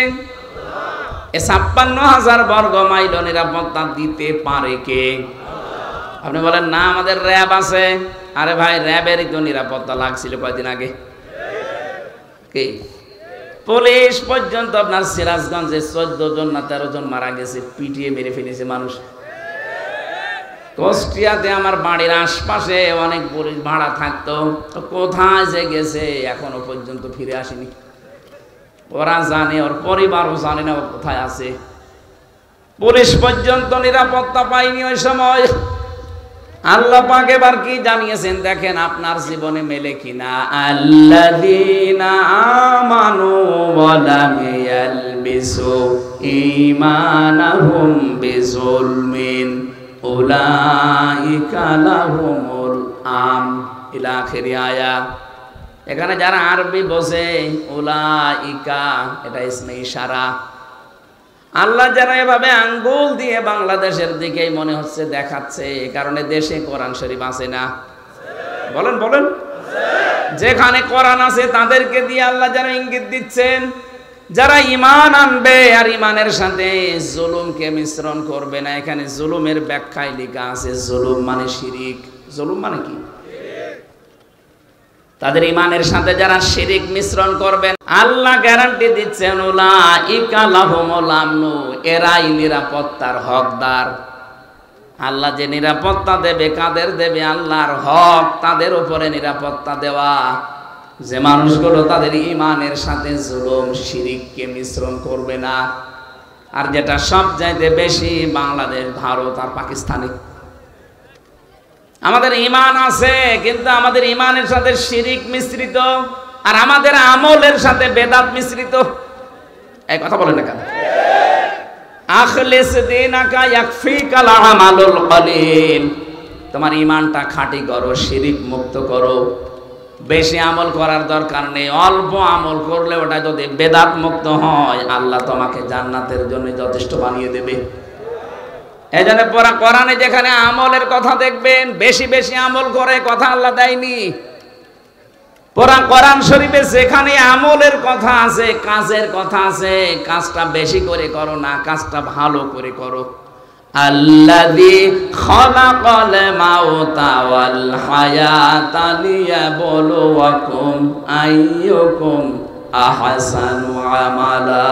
Speaker 1: এ 56,000 বর্গ মাইল নিরাপত্তা দিতে পারে কে? আপনি বলেন না আমাদের র্যাব আছে। আরে ভাই, র্যাবেরই তো নিরাপত্তা লাগছিল কয়েকদিন আগে। কে? পুলিশ পর্যন্ত আপনার সিরাজগঞ্জে 14 জন না 13 জন মারা গেছে, পিটিয়ে মেরে ফেলেছে মানুষ। কুষ্টিয়াতে আমার বাড়ির আশপাশে অনেক পুলিশ ভাড়া থাকতো, কোথায় যে গেছে এখনো পর্যন্ত ফিরে আসেনি। ওরা জানে, ওর পরিবারও জানে না ও কোথায় আছে। পুলিশ পর্যন্ত নিরাপত্তা পায়নি ওই সময়। আল্লাহ পাক এবার কি জানিয়েছেন দেখেন, আপনার জীবনে মেলে কিনা। আল্লাযীনা আমানু ওয়া লাম ইয়ালবিসু ঈমানাহুম বিযুলমিন উলাইকা লাহুমুল আম ইলা আখির আয়া। এখানে যারা আরবি বোঝে, উলাইকা এটা ইসমে ইশারা। আল্লাহ যেন এভাবে আঙ্গুল দিয়ে বাংলাদেশের দিকেই মনে হচ্ছে দেখাচ্ছে, এই কারণে দেশে কোরআন শরীফ আছে না? বলেন বলেন। যেখানে কোরআন আছে তাদেরকে দিয়ে আল্লাহ যেন ইঙ্গিত দিচ্ছেন, যারা ঈমান আনবে আর ঈমানের সাথে জুলুমকে মিশ্রণ করবে না। এখানে জুলুমের ব্যাখ্যায় লেখা আছে, জুলুম মানে শিরিক। জুলুম মানে কি? তাদের ঈমানের সাথে যারা শিরিক মিশ্রণ করবেন, আল্লাহ গ্যারান্টি দিচ্ছেন উলাইকা লাহুমুল আমনু, এরাই নিরাপত্তার হকদার। আল্লাহ যে নিরাপত্তা দেবে, কাদের দেবে? আল্লাহর হক তাদের উপরে নিরাপত্তা দেওয়া, যে মানুষগুলো তাদের ঈমানের সাথে জুলুম শিরিককে মিশ্রণ করবে না। আর যেটা সবচাইতে বেশি বাংলাদেশ, ভারত আর পাকিস্তানে। আমাদের ঈমান আছে, কিন্তু আমাদের ঈমানের সাথে শিরিক মিশ্রিত, আর আমাদের আমলের সাথে বেদাত মিশ্রিত। এই কথা বলেন না কেন? আখলিস দীনাকা ইয়াকফিকাল আমালুল কলিল, তোমার ঈমানটা খাঁটি করো, শিরক মুক্ত করো। বেশি আমল করার দরকার নেই, অল্প আমল করলে ওটা যদি বেদাত মুক্ত হয় আল্লাহ তোমাকে জান্নাতের জন্য যথেষ্ট বানিয়ে দেবে। এই জন্য কোরআনে যেখানে আমলের কথা দেখবেন বেশি বেশি আমল করে কথা আল্লাহ দেয়নি। কোরআন শরীফে যেখানে আমলের কথা আছে, কাজের কথা আছে, কাজটা বেশি করে করো না, কাজটা ভালো করে করো। আল্লাযী খালাকাল মাউতা ওয়াল হায়াতা লিয়াবলুয়াকুম আইয়ুকুম আহসানু আমালা।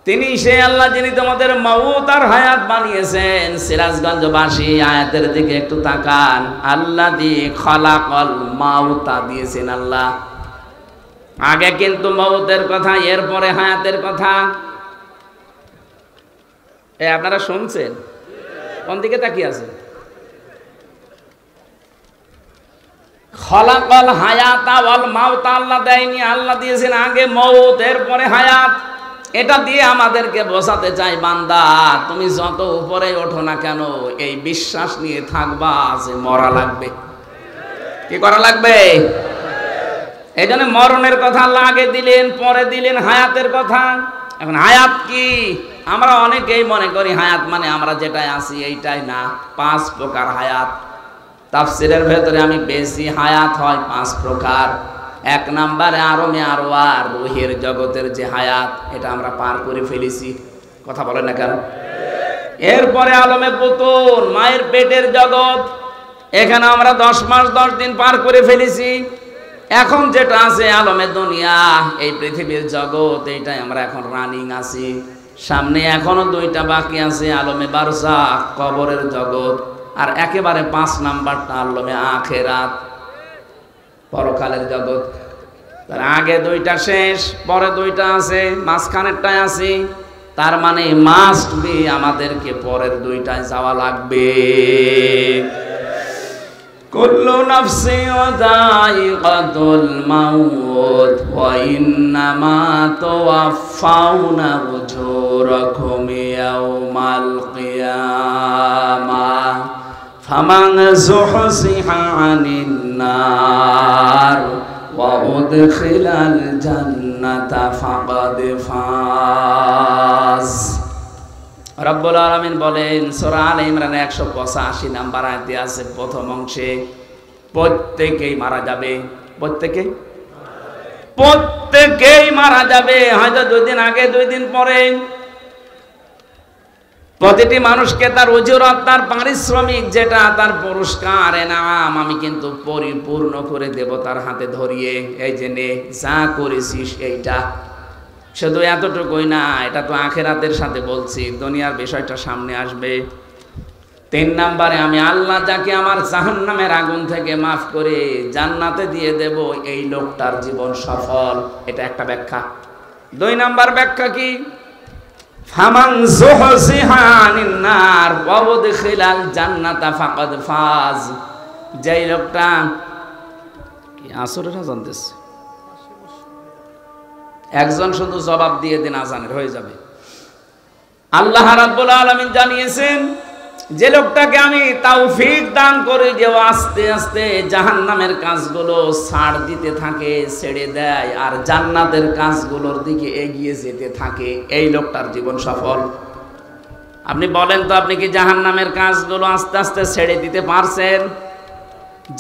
Speaker 1: তিনি সেই আল্লাহ যিনি তোমাদের মাউত আর হায়াত বানিয়েছেন। সিরাজগঞ্জবাসী আয়াতের দিকে একটু তাকান। আল্লাযী খালাকাল মাউতা দিয়েছেন আল্লাহ, আগে কিন্তু মাউতের কথা, এরপরে হায়াতের কথা। আপনারা শুনছেন? কোন দিকে তাকিয়ে আছেন? খালাকাল হায়াতা ওয়াল মাউতা আল্লাহ দেয়নি, আল্লাহ দিয়েছেন আগে মউত এরপরে হায়াত। এটা দিয়ে আমাদেরকে বোঝাতে চাই, বান্দা তুমি যত উপরে ওঠো না কেন এই বিশ্বাস নিয়ে থাকবা যে মরা লাগবে। কি করা লাগবে? এই জন্য মরণের কথা আল্লাহ আগে দিলেন, পরে দিলেন হায়াতের কথা। এখন হায়াত কি? আমরা অনেকেই মনে করি হায়াত মানে আমরা যেটাই আছি এইটাই, না। 5 প্রকার হায়াত। তাফসীরের ভেতরে আমি বেশি হায়াত হয় 5 প্রকার। 1 নম্বরে আরমে আরওয়াহ, রুহের জগতের যে হায়াত, এটা আমরা পার করে ফেলেছি। কথা বলেন না কেন? এরপরে আলমে পুতুন, মায়ের পেটের জগৎ, এখানে আমরা 10 মাস 10 দিন পার করে ফেলেছি। এখন যেটা আছে আলমে দুনিয়া, এই পৃথিবীর জগৎ, এইটাই আমরা এখন রানিং আছি। সামনে এখনো 2টা বাকি আছে, আলমে বারজাখ, কবরের জগৎ, আর একেবারে 5 নাম্বারটা আলমে আখিরাত, পরকালের জগৎ। তার আগে 2টা শেষ, পরে 2টা আছে, মাঝখানেরটায় আছি। তার মানে মাস্ট বি আমাদেরকে পরের 2টায় যাওয়া লাগবে। কুল্লু নাফসিন যায়িকাতুল মাউত ওয়া ইন্নামা তুওয়াফাউনা উজুরাকুম ইয়াওমাল কিয়ামাহ ফামান যুহজিহা আনিন নার ওয়া উদখিলাল জান্নাতা ফাকাদ ফাজ। রব্বুল আলামিন বলেন সূরা আলে ইমরানের 185 নাম্বার আয়াতে আছে, প্রথম অংশে প্রত্যেকেই মারা যাবে। প্রত্যেকেই মারা যাবে, হয়তো 2 দিন আগে 2 দিন পরে। প্রতিটি মানুষকে তার উজুরত, তার পারিশ্রমিক, যেটা তার পুরস্কার এনাম, আমি কিন্তু পরিপূর্ণ করে দেব তার হাতে ধরিয়ে। এই যে নে, যা করেছিস এইটা। শুধু এতটুকুই না, এটা তো আখিরাতের সাথে বলছি, দুনিয়ার বিষয়টা সামনে আসবে। 3 নম্বরে আমি আল্লাহ যাকে আমার জাহান্নামের আগুন থেকে মাফ করে জান্নাতে দিয়ে দেব, এই লোকটার জীবন সফল। এটা একটা ব্যাখ্যা। 2 নম্বর ব্যাখ্যা কি? ফামান যুহজিহা আনিন নার ওয়া উদখিলাল জান্নাতা ফাকাদ ফাজ। যেই লোকটা, কি আসরের আজান দিচ্ছে? একজন শুধু জবাব দিয়ে দিন, আজানের হয়ে যাবে। আল্লাহ রাব্বুল আলামিন জানিয়েছেন, যে লোকটাকে আমি তৌফিক দান করে যে আস্তে আস্তে জাহান্নামের কাজগুলো ছাড় দিতে থাকে, ছেড়ে দেয়, আর জান্নাতের কাজগুলোর দিকে এগিয়ে যেতে থাকে, এই লোকটার জীবন সফল। আপনি বলেন তো, আপনি কি জাহান্নামের কাজগুলো আস্তে আস্তে ছেড়ে দিতে পারছেন?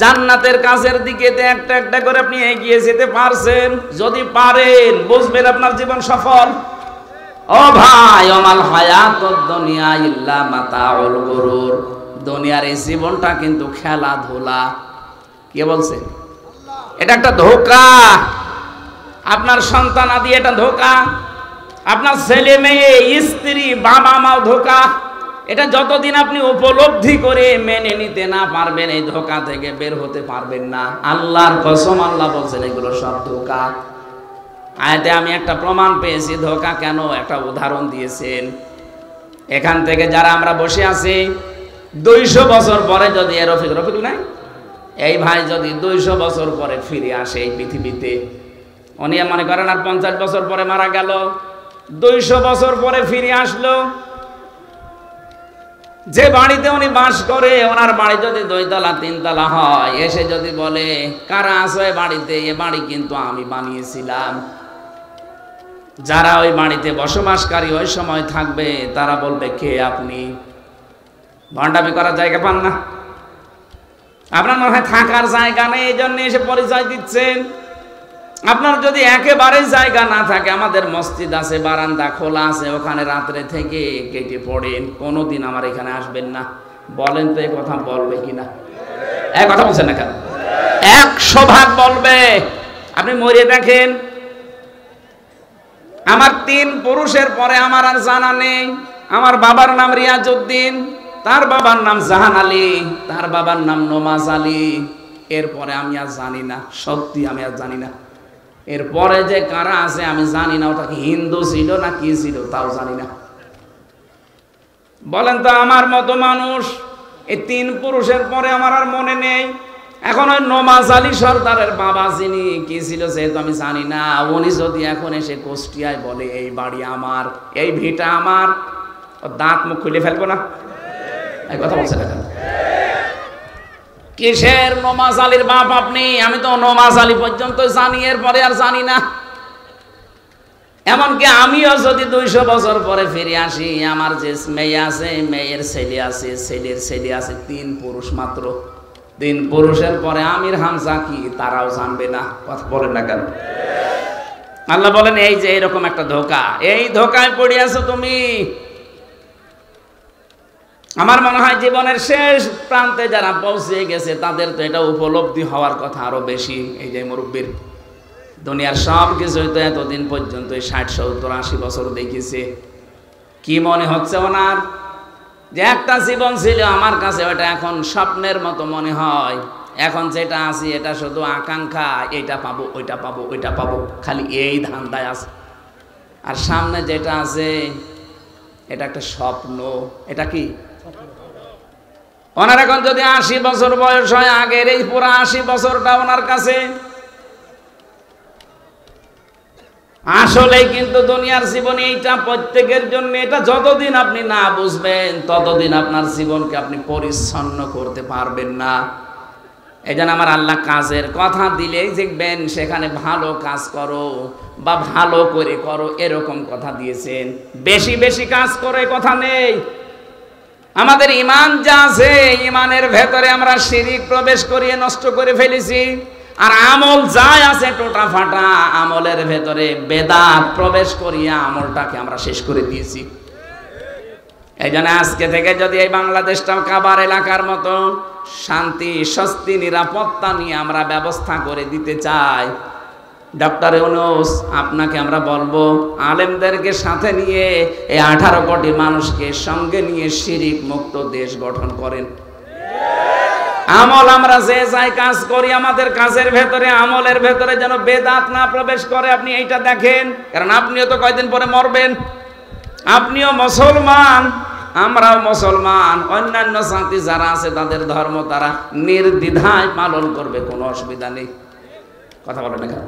Speaker 1: জান্নাতের কাজের দিকে একটা একটা করে আপনি এগিয়ে যেতে পারছেন? যদি পারেন, বুঝবেন আপনার জীবন সফল। ও ভাই, ওমাল হায়াতুদ দুনিয়া ইল্লা মাতাউল গুরুর। দুনিয়ার এই জীবনটা কিন্তু খেলাধুলা। কে বলছে? এটা একটা ধোঁকা। আপনার সন্তান আদি এটা ধোঁকা, আপনার ছেলে মেয়ে, স্ত্রী, বাবা মাও ধোঁকা। এটা যতদিন আপনি উপলব্ধি করে মেনে নিতে না পারবেন, এই ধোঁকা থেকে বের হতে পারবেন না। আল্লাহর কসম, আল্লাহ বলছেন এগুলো সব ধোঁকা। আয়াতে আমি একটা প্রমাণ পেয়েছি ধোঁকা কেন, একটা উদাহরণ দিয়েছেন। এখান থেকে যারা আমরা বসে আছি, 200 বছর পরে যদি রফিক নাই, এই ভাই যদি 200 বছর পরে ফিরে আসে এই পৃথিবীতে, উনি মনে করেন আর 50 বছর পরে মারা গেল, 200 বছর পরে ফিরে আসলো। যে বাড়িতে উনি বাস করে, ওনার বাড়ি যদি 2 তলা 3 তলা হয়, এসে যদি বলে কারা আছো এই বাড়িতে, এ বাড়ি কিন্তু আমি বানিয়েছিলাম, যারা ওই বাড়িতে বসবাসকারী ওই সময় থাকবে তারা বলবে কে আপনি? ভণ্ডামি করার জায়গা পান না? আপনার মনে হয় থাকার জায়গা নেই, এই জন্য এসে পরিচয় দিচ্ছেন। আপনার যদি একেবারে জায়গা না থাকে, আমাদের মসজিদ আছে, বারান্দা খোলা আছে, ওখানে রাত্রে থেকে কেটে পড়েন, কোনোদিন আমার এখানে আসবেন না। বলেন তো এই কথা বলবে কিনা? এক কথা বলছেন না কেন? 100 ভাগ বলবে। আপনি মরে দেখেন, আমার 3 পুরুষের পরে আমার আর জানা নেই। আমার বাবার নাম রিয়াজউদ্দিন, তার বাবার নাম জাহান আলী, তার বাবার নাম নমাজ আলী। এরপরে আমি আর জানি না, সত্যি আমি আর জানি না। এরপরে যে কারা আছে আমি জানি না, ওটা কি হিন্দু ছিল না কি ছিল তাও জানি না। বলেন তো, আমার মতো মানুষ এই 3 পুরুষের পরে আমার আর মনে নেই। এখন ওই নমাজ আলী সর্দারের বাবা যিনি কি ছিল সে তো আমি জানি না। উনি যদি এখন এসে কুষ্টিয়ায় বলে এই বাড়ি আমার, এই ভিটা আমার, ও দাঁত মুখ খুলে ফেলবো না? এই কথা বলছেন এখন? কিসের নমাজ আলীর বাপ আপনি? আমি তো নমাজ আলী পর্যন্ত জানি, এরপরে আর জানি না। এমনকি আমিও যদি 200 বছর পরে ফিরে আসি, আমার যে মেয়ে আছে, মেয়ের ছেলে আছে, ছেলের ছেলে আছে, 3 পুরুষ মাত্র। 3 পুরুষের পরে আমির হামজা কি তারাও জানবে না। কথা বলেন না কেন? আল্লাহ বলেন এই যে এরকম একটা ধোঁকা, এই ধোঁকায় পড়ে আছো তুমি। আমার মনে হয় জীবনের শেষ প্রান্তে যারা পৌঁছে গেছে তাদের তো এটা উপলব্ধি হওয়ার কথা আরো বেশি। এই যে মুরব্বীর, দুনিয়ার সব কিছুই তো এতদিন পর্যন্ত 60, 70, 80 বছর দেখেছে। কি মনে হচ্ছে ওনার? যে একটা জীবন ছিল আমার কাছে, ওটা এখন স্বপ্নের মতো মনে হয়। এখন যেটা আছে এটা শুধু আকাঙ্ক্ষা, এটা পাবো, ওইটা পাবো, ওইটা পাবো, খালি এই ধান্দায় আছে। আর সামনে যেটা আছে এটা একটা স্বপ্ন। এটা কি? ওনার এখন যদি 80 বছর বয়স হয়, আগের এই পুরো 80 বছরটা ওনার কাছে আসলে কিন্তু দুনিয়ার জীবনে এইটা প্রত্যেকের জন্য। এটা যতদিন আপনি না বুঝবেন ততদিন আপনার জীবনকে আপনি পরিচ্ছন্ন করতে পারবেন না। এই জন্য আমার আল্লাহ কাজের কথা দিলেই দেখবেন সেখানে ভালো কাজ করো বা ভালো করে করো, এরকম কথা দিয়েছেন। বেশি বেশি কাজ করে কথা নেই। আমাদের ইমান যা আছে, ইমানের ভেতরে আমরা শিরিক প্রবেশ করিয়ে নষ্ট করে ফেলেছি। আর আমল যাই আছে টোটা ফাটা, আমলের ভেতরে বেদাত প্রবেশ করিয়ে আমলটাকে আমরা শেষ করে দিয়েছি। এই জন্য আজকে থেকে যদি এই বাংলাদেশটাও কাবার এলাকার মতো শান্তি, স্বস্তি, নিরাপত্তা নিয়ে আমরা ব্যবস্থা করে দিতে চাই, ডক্টর ইউনূস আপনাকে আমরা বলবো আলেমদেরকে সাথে নিয়ে এই 18 কোটি মানুষকে সঙ্গে নিয়ে শিরিক মুক্ত দেশ গঠন করেন। আমল আমরা যে যাই কাজ করি, আমাদের কাজের ভেতরে, আমলের ভেতরে যেন বেদাত না প্রবেশ করে। আপনি এইটা দেখেন, কারণ আপনিও তো কয়দিন পরে মরবেন। আপনিও মুসলমান, আমরাও মুসলমান। অন্যান্য জাতি যারা আছে তাদের ধর্ম তারা নির্দ্বিধায় পালন করবে, কোনো অসুবিধা নেই। কথা বলেন না কেন?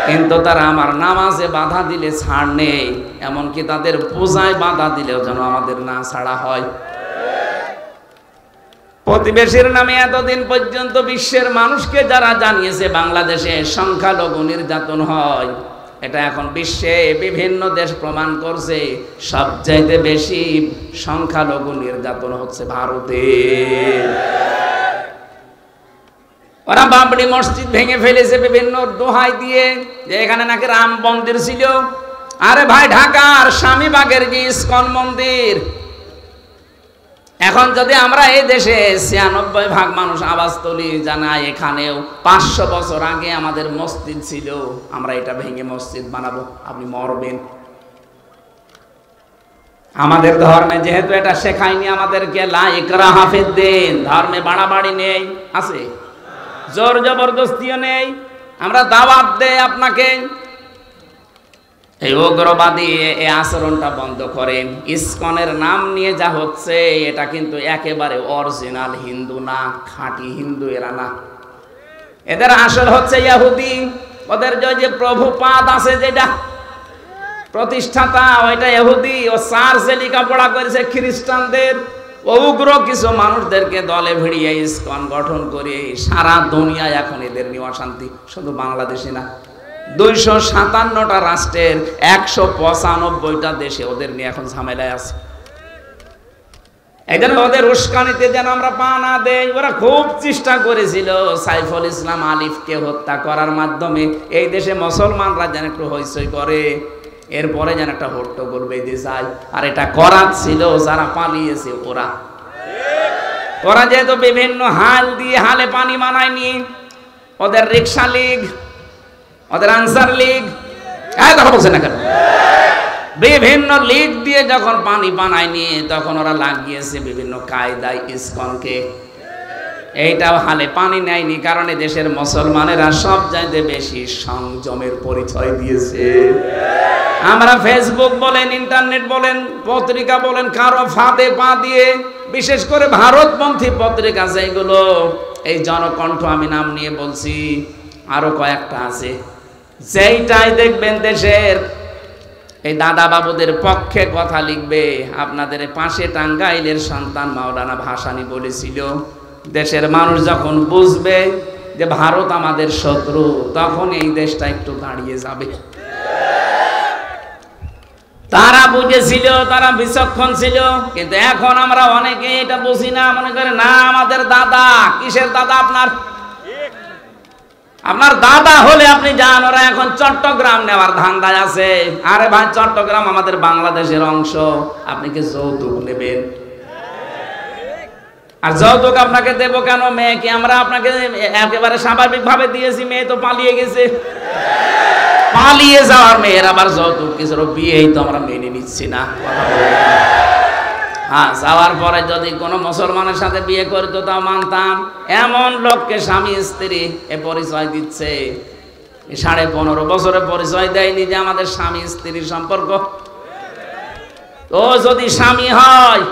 Speaker 1: কিন্তু তারা আমার নামাজে বাধা দিলে ছাড় নেই, এমনকি তাদের পূজায় বাধা দিলেও যেন আমাদের না ছাড়া হয়। প্রতিবেশীর নামে এতদিন পর্যন্ত বিশ্বের মানুষকে যারা জানিয়েছে বাংলাদেশে সংখ্যালঘু নির্যাতন হয়, এটা এখন বিশ্বে বিভিন্ন দেশ প্রমাণ করছে সবচাইতে বেশি সংখ্যালঘু নির্যাতন হচ্ছে ভারতে। ওরা বাবরি মসজিদ ভেঙে ফেলেছে বিভিন্ন দোহাই দিয়ে, যে এখানে নাকি রাম মন্দির ছিল। আরে ভাই, ঢাকার স্বামীবাগের যে ইস্কন মন্দির, এখন যদি আমরা এই দেশে 96% মানুষ আওয়াজ তুলি জানাই এখানেও 500 বছর আগে আমাদের মসজিদ ছিল, আমরা এটা ভেঙে মসজিদ বানাবো, আপনি মরবেন। আমাদের ধর্মে যেহেতু এটা শেখায়নি আমাদেরকে, লা ইকরাহা ফিদ্দিন, ধর্মে বাড়াবাড়ি নেই, আছে জোর জবরদস্তিও নেই। আমরা দাওয়াত দেই আপনাকে, এই উগ্রবাদী এই আচরণটা বন্ধ করেন। ইসকনের নাম নিয়ে যা হচ্ছে এটা কিন্তু একেবারে অরিজিনাল হিন্দু না, খাঁটি হিন্দু এরা না। এদের আসল হচ্ছে ইহুদি। ওদের যে প্রভুপাদ আছে যেটা, প্রতিষ্ঠাতা ওইটা ইহুদি, ও চার্চে লেখাপড়া করেছে খ্রিস্টানদের। ও উগ্র কিছু মানুষদেরকে দলে ভিড়িয়ে ইসকন গঠন করে সারা দুনিয়ায় এখন এদের নিয়ে অশান্তি। শুধু বাংলাদেশে না, 257টা রাষ্ট্রের 195টা দেশে ওদের নিয়ে এখন ঝামেলায় আছে। এই জন্য ওদের উস্কানিতে যেন আমরা পা না দেই। ওরা খুব চেষ্টা করেছিল সাইফুল ইসলাম আলিফকে হত্যা করার মাধ্যমে এই দেশে মুসলমানরা যেন একটু হইচই করে, এরপরে যেন একটা হট্টগোল বেঁধে যায়। আর এটা করার ছিল যারা পালিয়েছে ওরা যেহেতু বিভিন্ন হাল দিয়ে হালে পানি মানায়নি, ওদের রিক্সা লীগ, ওদের আনসার লীগ, কথা বলছে না কেন, বিভিন্ন লীগ দিয়ে যখন পানি বানায়নি তখন ওরা লাগিয়েছে বিভিন্ন কায়দায় ইসকনকে। এইটাও হালে পানি নেয়নি, কারণে দেশের মুসলমানেরা সব চাইতে বেশি সংযমের পরিচয় দিয়েছে। আমরা ফেসবুক বলেন, ইন্টারনেট বলেন, পত্রিকা বলেন, কারো ফাঁদে পা দিয়ে, বিশেষ করে ভারতপন্থী পত্রিকা যেগুলো, এই জনকণ্ঠ আমি নাম নিয়ে বলছি, আরো কয়েকটা আছে, যেইটাই দেখবেন দেশের এই দাদা বাবুদের পক্ষে কথা লিখবে। আপনাদের পাশে টাঙ্গাইলের সন্তান মাওলানা ভাসানী বলেছিল, দেশের মানুষ যখন বুঝবে যে ভারত আমাদের শত্রু, তখন এই দেশটা একটু দাঁড়িয়ে যাবে। তারা বুঝেছিল, তারা বিচক্ষণ ছিল, কিন্তু এখন আমরা অনেকে এটা বুঝি না, মনে করে না আমাদের দাদা। কিসের দাদা? আপনার দাদা হলে আপনি যান, ওরা এখন চট্টগ্রাম নেওয়ার ধান্দায় আছে। আরে ভাই, চট্টগ্রাম আমাদের বাংলাদেশের অংশ, আপনি কি যৌতুক নেবেন? আর যৌতুক আপনাকে দেব কেন? মেয়ে কি আমরা আপনাকে একেবারে স্বাভাবিক ভাবে দিয়েছি? মেয়ে তো পালিয়ে গেছে। পালিয়ে যাওয়ার মেয়ের আবার যৌতুক কিছু বিয়েই তো আমরা মেনে নিচ্ছি না। হ্যাঁ, যাওয়ার পরে যদি কোনো মুসলমানের সাথে বিয়ে করতো তাও মানতাম। এমন লোককে স্বামী স্ত্রী এ পরিচয় দিচ্ছে, 15.5 বছরে পরিচয় দেয়নি যে আমাদের স্বামী স্ত্রীর সম্পর্ক। তো যদি স্বামী হয়,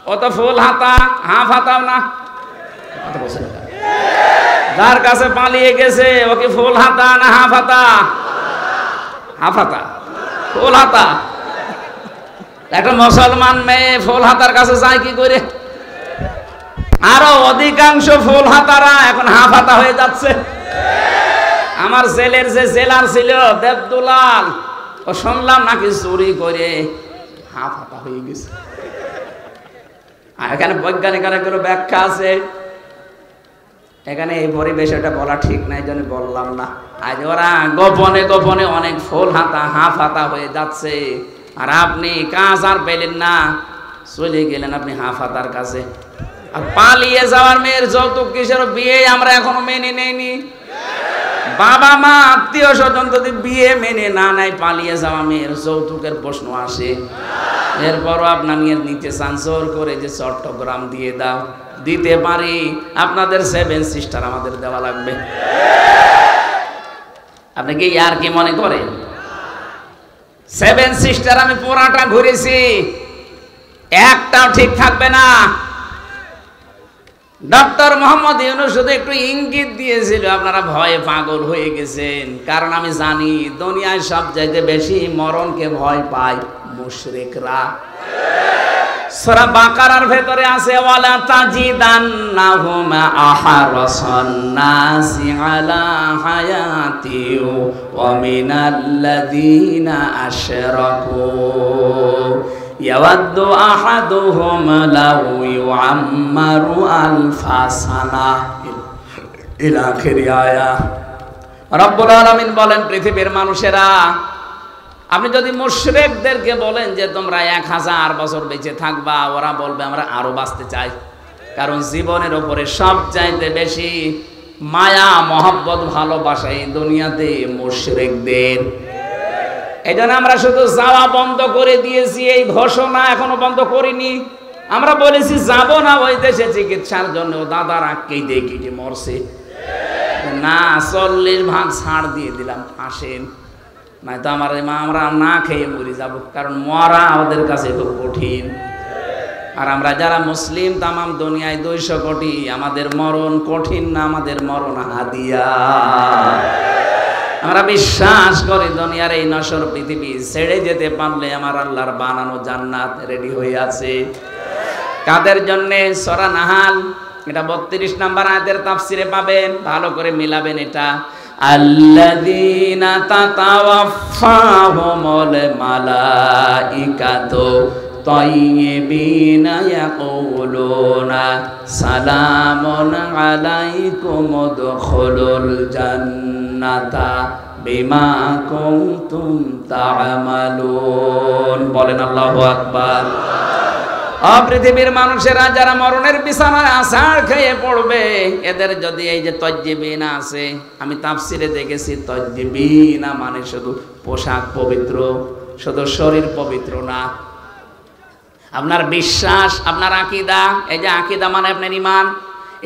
Speaker 1: ও তো ফুল হাতা হাফ হাতাও না। যার কাছে পালিয়ে গেছে ও কি ফুল হাতা না হাফ হাতা? হাফ হাতা, ফুল হাতা। একটা মুসলমান মেয়ে ফুল হাতার কাছে যায় কি করে? আরো অধিকাংশ ফুল হাতারা এখন হাফ হাতা হয়ে যাচ্ছে। আমার জেলের যে জেলার ছিল দেবদুলাল, ও শুনলাম নাকি চুরি করে হাফ হাতা হয়ে গেছে। আর এখানে বৈজ্ঞানিক অনেকগুলো ব্যাখ্যা আছে, এখানে এই পরিবেশ এটা বলা ঠিক নাই, জন্য বললাম না। আজ ওরা গোপনে গোপনে অনেক ফুল হাতা হাফ হাতা হয়ে যাচ্ছে, আর আপনি কাজ আর পেলেন না, চলে গেলেন আপনি হাফ হাতার কাছে। আর পালিয়ে যাওয়ার মেয়ের যৌতুক কিসের? বিয়ে আমরা এখনো মেনে নেইনি। বাবা মা আত্মীয় স্বজন যদি বিয়ে মেনে না নেয়, পালিয়ে যাওয়া মেয়ের যৌতুকের প্রশ্ন আসে। এরপরও আপনার নিয়ে নিতে চান জোর করে যে চট্টগ্রাম দিয়ে দাও, দিতে পারি। আপনাদের 7 সিস্টার আমাদের দেওয়া লাগবে। আপনি কি আর কি মনে করেন? 7 সিস্টার আমি পুরাটা ঘুরেছি, একটাও ঠিক থাকবে না। ডক্টর মোহাম্মদ ইউনূস শুধু একটু ইঙ্গিত দিয়েছিল, আপনারা ভয়ে পাগল হয়ে গেছেন। কারণ আমি জানি দুনিয়ায় সব চাইতে বেশি মরণকে ভয় পায় মুশরিকরা। সূরা বাকারার ভেতরে আছে, ওয়ালা তাজিদান্নাহুম আহরাসান নাসি আলা হায়াতি ওয়া মিনাল্লাযীনা আশরাকু ইয়াওয়াদ্দু আহাদুহুম লাউ ইউআম্মারু আলফা সানা ইলা আখির আয়া। রব্বুল আলামিন বলেন, পৃথিবীর মানুষেরা, আপনি যদি মুশরিকদেরকে বলেন যে তোমরা 1000 বছর বেঁচে থাকবা, ওরা বলবে আমরা আরো বাঁচতে চাই। কারণ জীবনের উপরে সবচাইতে বেশি মায়া মহব্বত ভালোবাসা এই দুনিয়াতে মুশরিকদের। এই জন্য আমরা শুধু যাওয়া বন্ধ করে দিয়েছি, এই ঘোষণা এখনো বন্ধ করিনি। আমরা বলেছি যাব না ওই দেশে চিকিৎসার জন্য, দাদার আঁককেই দেখি যে মরছে না, 40 ভাগ ছাড় দিয়ে দিলাম, আসেন। নাই তো আমার মা আমরা না খেয়ে মরে যাব, কারণ মরা ওদের কাছে খুব কঠিন। আর আমরা যারা মুসলিম তামাম দুনিয়ায় 200 কোটি, আমাদের মরণ কঠিন না, আমাদের মরণ হাদিয়া। আমরা বিশ্বাস করি দুনিয়ার এই নশ্বর পৃথিবী ছেড়ে যেতে পারলে আমার আল্লাহর বানানো জান্নাত রেডি হয়ে আছে। কাদের জন্য? সূরা নাহাল এটা 32 নম্বর আয়াতের তাফসিরে পাবেন, ভালো করে মিলাবেন এটা। আল্লাযীনা তাতাওয়াফাহুমুল মালাইকাতু তাইয়্যিবিনা ইয়াকুলুনা সালামুন আলাইকুম উদখুলুল জান্নাতা বিমা কুনতুম তা'মালুন। বলেন আল্লাহু আকবার। পৃথিবীর মানুষেরা যারা মরণের বিছানায় আছাড় খেয়ে পড়বে, এদের যদি এই যে তাইয়্যিবিনা আছে, আমি তাফসিরে দেখেছি তাইয়্যিবিনা মানে শুধু পোশাক পবিত্র, শুধু শরীর পবিত্র না, আপনার বিশ্বাস, আপনার আকীদা, এই যে আকীদা মানে আপনার ঈমান,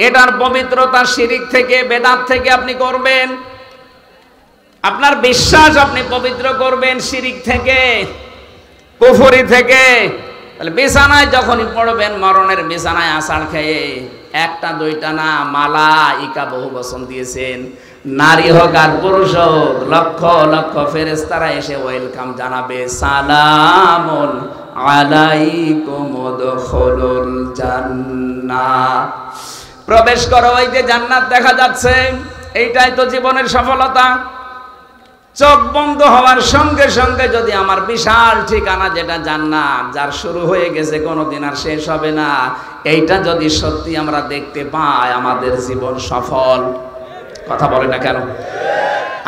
Speaker 1: এটার পবিত্রতা শিরিক থেকে, বেদাত থেকে আপনি করবেন। আপনার বিশ্বাস আপনি পবিত্র করবেন শিরিক থেকে, কুফরি থেকে। তাহলে বিছানায় যখনই পড়বেন, মরণের বিছানায় আছাড় খেয়ে, একটা দুইটা না, মালাইকা বহু বচন দিয়েছেন, নারী হোক আর পুরুষ হোক, লক্ষ লক্ষ ফেরেশতারা এসে ওয়েলকাম জানাবে, সালামুন আলাইকুম উদখুলুল জান্নাহ। প্রবেশ করো, ওই যে জান্নাত দেখা যাচ্ছে, এইটাই তো জীবনের সফলতা। চোখ বন্ধ হওয়ার সঙ্গে সঙ্গে যদি আমার বিশাল ঠিকানা যেটা জান্নাত, যার শুরু হয়ে গেছে কোনোদিন আর শেষ হবে না, এইটা যদি সত্যি আমরা দেখতে পাই, আমাদের জীবন সফল। কথা বলে না কেন?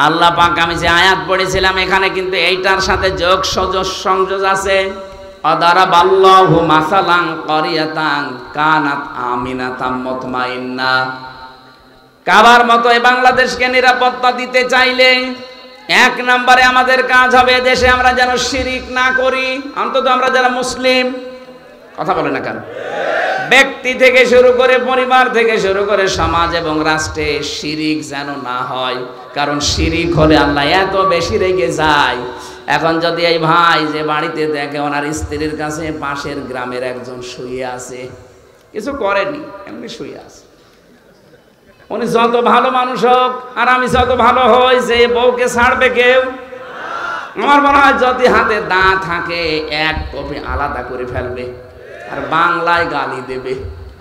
Speaker 1: আল্লাহ পাক, আমি যে আয়াত পড়েছিলাম এখানে কিন্তু এইটার সাথে যোগ সংযোগ আছে। আদারাবাল্লাহু মাসালান ক্বরিয়াতান কানাত আমিনাতাম মুতমাইন্না। কাবার মতো এই বাংলাদেশকে নিরাপত্তা দিতে চাইলে এক নম্বরে আমাদের কাজ হবে দেশে আমরা যেন শিরিক না করি, অন্তত আমরা যারা মুসলিম। কথা বলে না কেন? ব্যক্তি থেকে শুরু করে, পরিবার থেকে শুরু করে, সমাজ এবং রাষ্ট্রে শিরিক যেন না হয়। কারণ শিরিক হলে আল্লাহ এত বেশি রেগে যায়। এখন যদি এই ভাই যে বাড়িতে দেখে ওনার স্ত্রীর কাছে পাশের গ্রামের একজন শুয়ে আছে, কিছু করেনি, এমনি শুয়ে আছে, উনি যত ভালো মানুষ হোক আর আমি যত ভালো হই, যে বউকে ছাড়বে কেউ? আমার মনে হয় যদি হাতে দাঁত থাকে এক কপি আলাদা করে ফেলবে, আর বাংলায় গালি দেবে।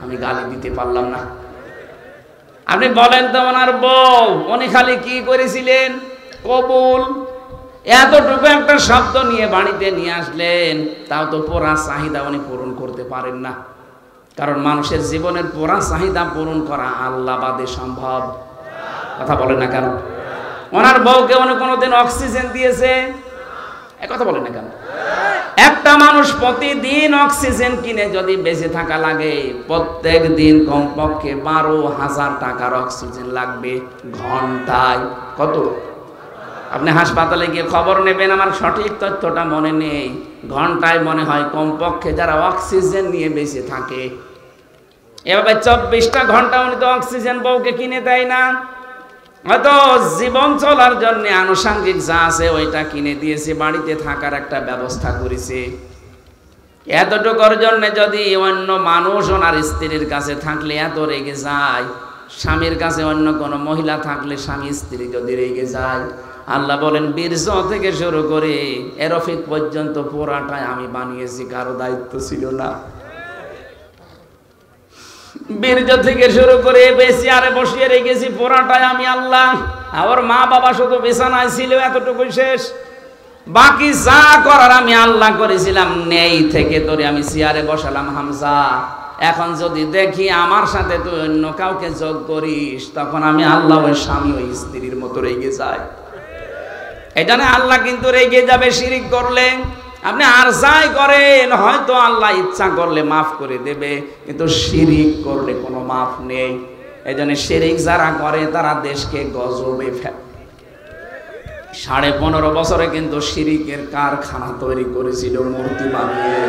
Speaker 1: আমি গালি দিতে পারলাম না। আপনি বলেন তো, ওনার বউ উনি খালি কি করেছিলেন? কবুল, এতটুকু একটা শব্দ নিয়ে বাড়িতে নিয়ে আসলেন, তাও তো পুরা চাহিদা উনি পূরণ করতে পারেন না। কারণ মানুষের জীবনের পুরা চাহিদা পূরণ করা আল্লাহ বাদে সম্ভব। কথা বলে না কেন? ওনার বউকে উনি কোনোদিন অক্সিজেন দিয়েছে? কথা বলে না কেন? একটা মানুষ প্রতিদিন অক্সিজেন কিনে যদি বেঁচে থাকা লাগে, প্রত্যেক দিন কমপক্ষে 12,000 টাকার অক্সিজেন লাগবে ঘন্টায়। কত? আপনি হাসপাতালে গিয়ে খবর নেবেন, আমার সঠিক তথ্যটা মনে নেই, ঘন্টায় মনে হয় কমপক্ষে যারা অক্সিজেন নিয়ে বেঁচে থাকে, এভাবে 24টা ঘন্টা উনি তো অক্সিজেন বউকে কিনে দেয় না। হয়তো জীবন চলার জন্য আনুষঙ্গিক যা আছে ওইটা কিনে দিয়েছে, বাড়িতে থাকার একটা ব্যবস্থা করেছে। এতটুকুর জন্য যদি অন্য মানুষ ওনার স্ত্রীর কাছে থাকলে এত রেগে যায়, স্বামীর কাছে অন্য কোনো মহিলা থাকলে স্বামী স্ত্রী যদি রেগে যায়, আল্লাহ বলেন বীর্য থেকে শুরু করে এরফিক পর্যন্ত পুরাটাই আমি বানিয়েছি, কারো দায়িত্ব ছিল না। বীর্য থেকে শুরু করে বেশি আরে বসিয়ে রেখেছি, পুরাটাই আমি আল্লাহ। আমার মা বাবা শুধু বিছানায় ছিল, এতটুকুই শেষ। বাকি যা করার আমি আল্লাহ করেছিলাম। নেই থেকে তোরে আমি চেয়ারে বসালাম হামজা, এখন যদি দেখি আমার সাথে তুই অন্য কাউকে যোগ করিস, তখন আমি আল্লাহ ওই স্বামী ওই স্ত্রীর মতো রেগে যাই। এটা না, আল্লাহ কিন্তু রেগে যাবে শিরিক করলে। আপনি আর যাই করেন, হয়তো আল্লাহ ইচ্ছা করলে মাফ করে দেবে, কিন্তু শিরিক করলে কোনো মাফ নেই। এই জন্য শিরিক যারা করে তারা দেশকে গজবে ফেলে। 15.5 বছরে কিন্তু শিরিকের কারখানা তৈরি করেছিল, মূর্তি বানিয়ে।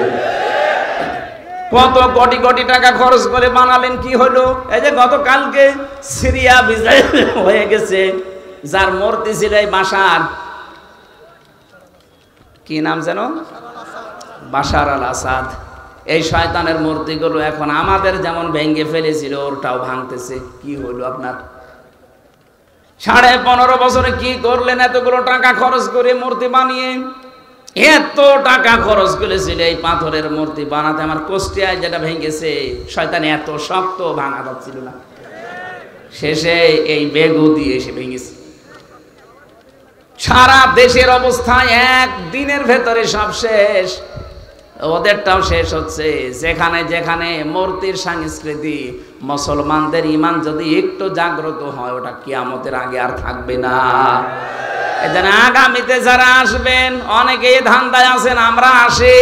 Speaker 1: কত কোটি কোটি টাকা খরচ করে বানালেন, কি হলো? এই যে গতকালকে সিরিয়া বিজয় হয়ে গেছে, যার মূর্তি ছিল এই বাশার, কি নাম যেন, বাশার আল আসাদ। এই শয়তানের মূর্তিগুলো এখন আমাদের যেমন ভেঙে ফেলেছিল, ওরটাও ভাঙতেছে। কি হলো আপনার? 15.5 বছরে কি করলেন? এতগুলো টাকা খরচ করে মূর্তি বানিয়ে, এত টাকা খরচ করেছিল এই পাথরের মূর্তি বানাতে। আমার কুষ্টিয়ায় যেটা ভেঙেছে, শয়তান এত শক্ত ভাঙা যাচ্ছিল না, শেষে এই বেগু দিয়ে এসে ভেঙেছে। সারা দেশের অবস্থা একদিনের ভেতরে সব শেষ, ওদেরটাও শেষ হচ্ছে। যেখানে যেখানে মূর্তির সংস্কৃতি, মুসলমানদের ঈমান যদি একটু জাগ্রত হয়, ওটা কিয়ামতের আগে আর থাকবে না। এজন্য আগামীতে যারা আসবেন, অনেকে ধান্দায় আছেন আমরা আসি,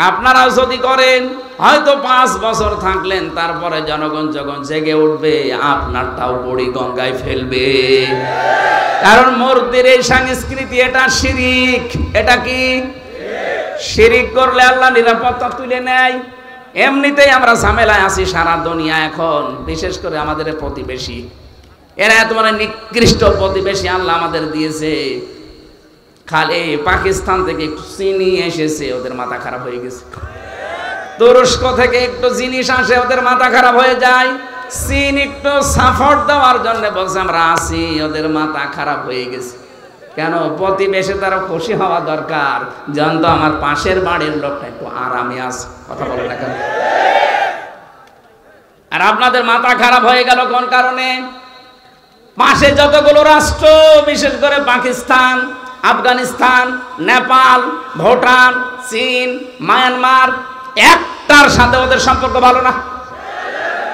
Speaker 1: আপনারাও যদি করেন হয়তো 5 বছর থাকলেন, তারপরে জনগণ যখন জেগে উঠবে আপনারটাও বুড়ি গঙ্গায় ফেলবে। কারণ মূর্তির এই সংস্কৃতি, এটা শিরিক। এটা কি শিরিক? করলে আল্লাহ নিরাপত্তা তুলে নেয়। এমনিতেই আমরা ঝামেলায় আছি সারা দুনিয়া এখন, বিশেষ করে আমাদের প্রতিবেশী, এরা এত মানে নিকৃষ্ট প্রতিবেশী আল্লাহ আমাদের দিয়েছে। খালি পাকিস্তান থেকে একটু চিনি এসেছে, ওদের মাথা খারাপ হয়ে গেছে। তুরস্ক থেকে একটু জিনিস আসে, ওদের মাথা খারাপ হয়ে যায়। চীন একটু সাপোর্ট দেওয়ার জন্য বলছে আমরা আসি, ওদের মাথা খারাপ হয়ে গেছে। কেন? প্রতিবেশী তারা খুশি হওয়া দরকার, জানতো আমার পাশের বাড়ির লোকটা একটু আরামে আছে। কথা বলে না কেন? আর আপনাদের মাথা খারাপ হয়ে গেল কোন কারণে? পাশে যতগুলো রাষ্ট্র, বিশেষ করে পাকিস্তান, আফগানিস্তান, নেপাল, ভুটান, চীন, মায়ানমার, একটার সাথে ওদের সম্পর্ক ভালো না।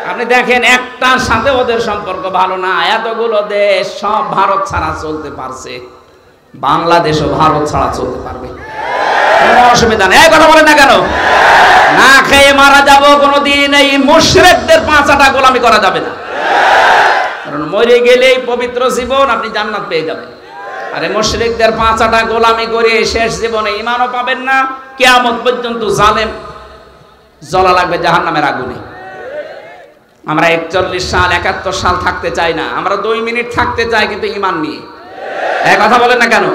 Speaker 1: আপনি দেখেন, একটার সাথে ওদের সম্পর্ক ভালো না। এতগুলো দেশ সব ভারত ছাড়া চলতে পারছে, বাংলাদেশও ভারত ছাড়া চলতে পারবে, কোনো অসুবিধা নেই। কথা বলেন না কেন? না খেয়ে মারা যাব কোনোদিন, এই মুশরিকদের পাঁচাটা গোলামি করা যাবে না। কারণ মরে গেলেই পবিত্র জীবন, আপনি জান্নাত পেয়ে যাবেন। আরে মুশরিকদের পাঁচাটা গোলামি করে শেষ জীবনে ঈমানও পাবেন না, কিয়ামত পর্যন্ত জালেম জ্বলা লাগবে জাহান্নামের আগুনে। আমরা 41 সাল 71 সাল থাকতে চাই না, আমরা 2 মিনিট থাকতে চাই, কিন্তু ঈমান নিয়ে। এই কথা বলেন না কেন?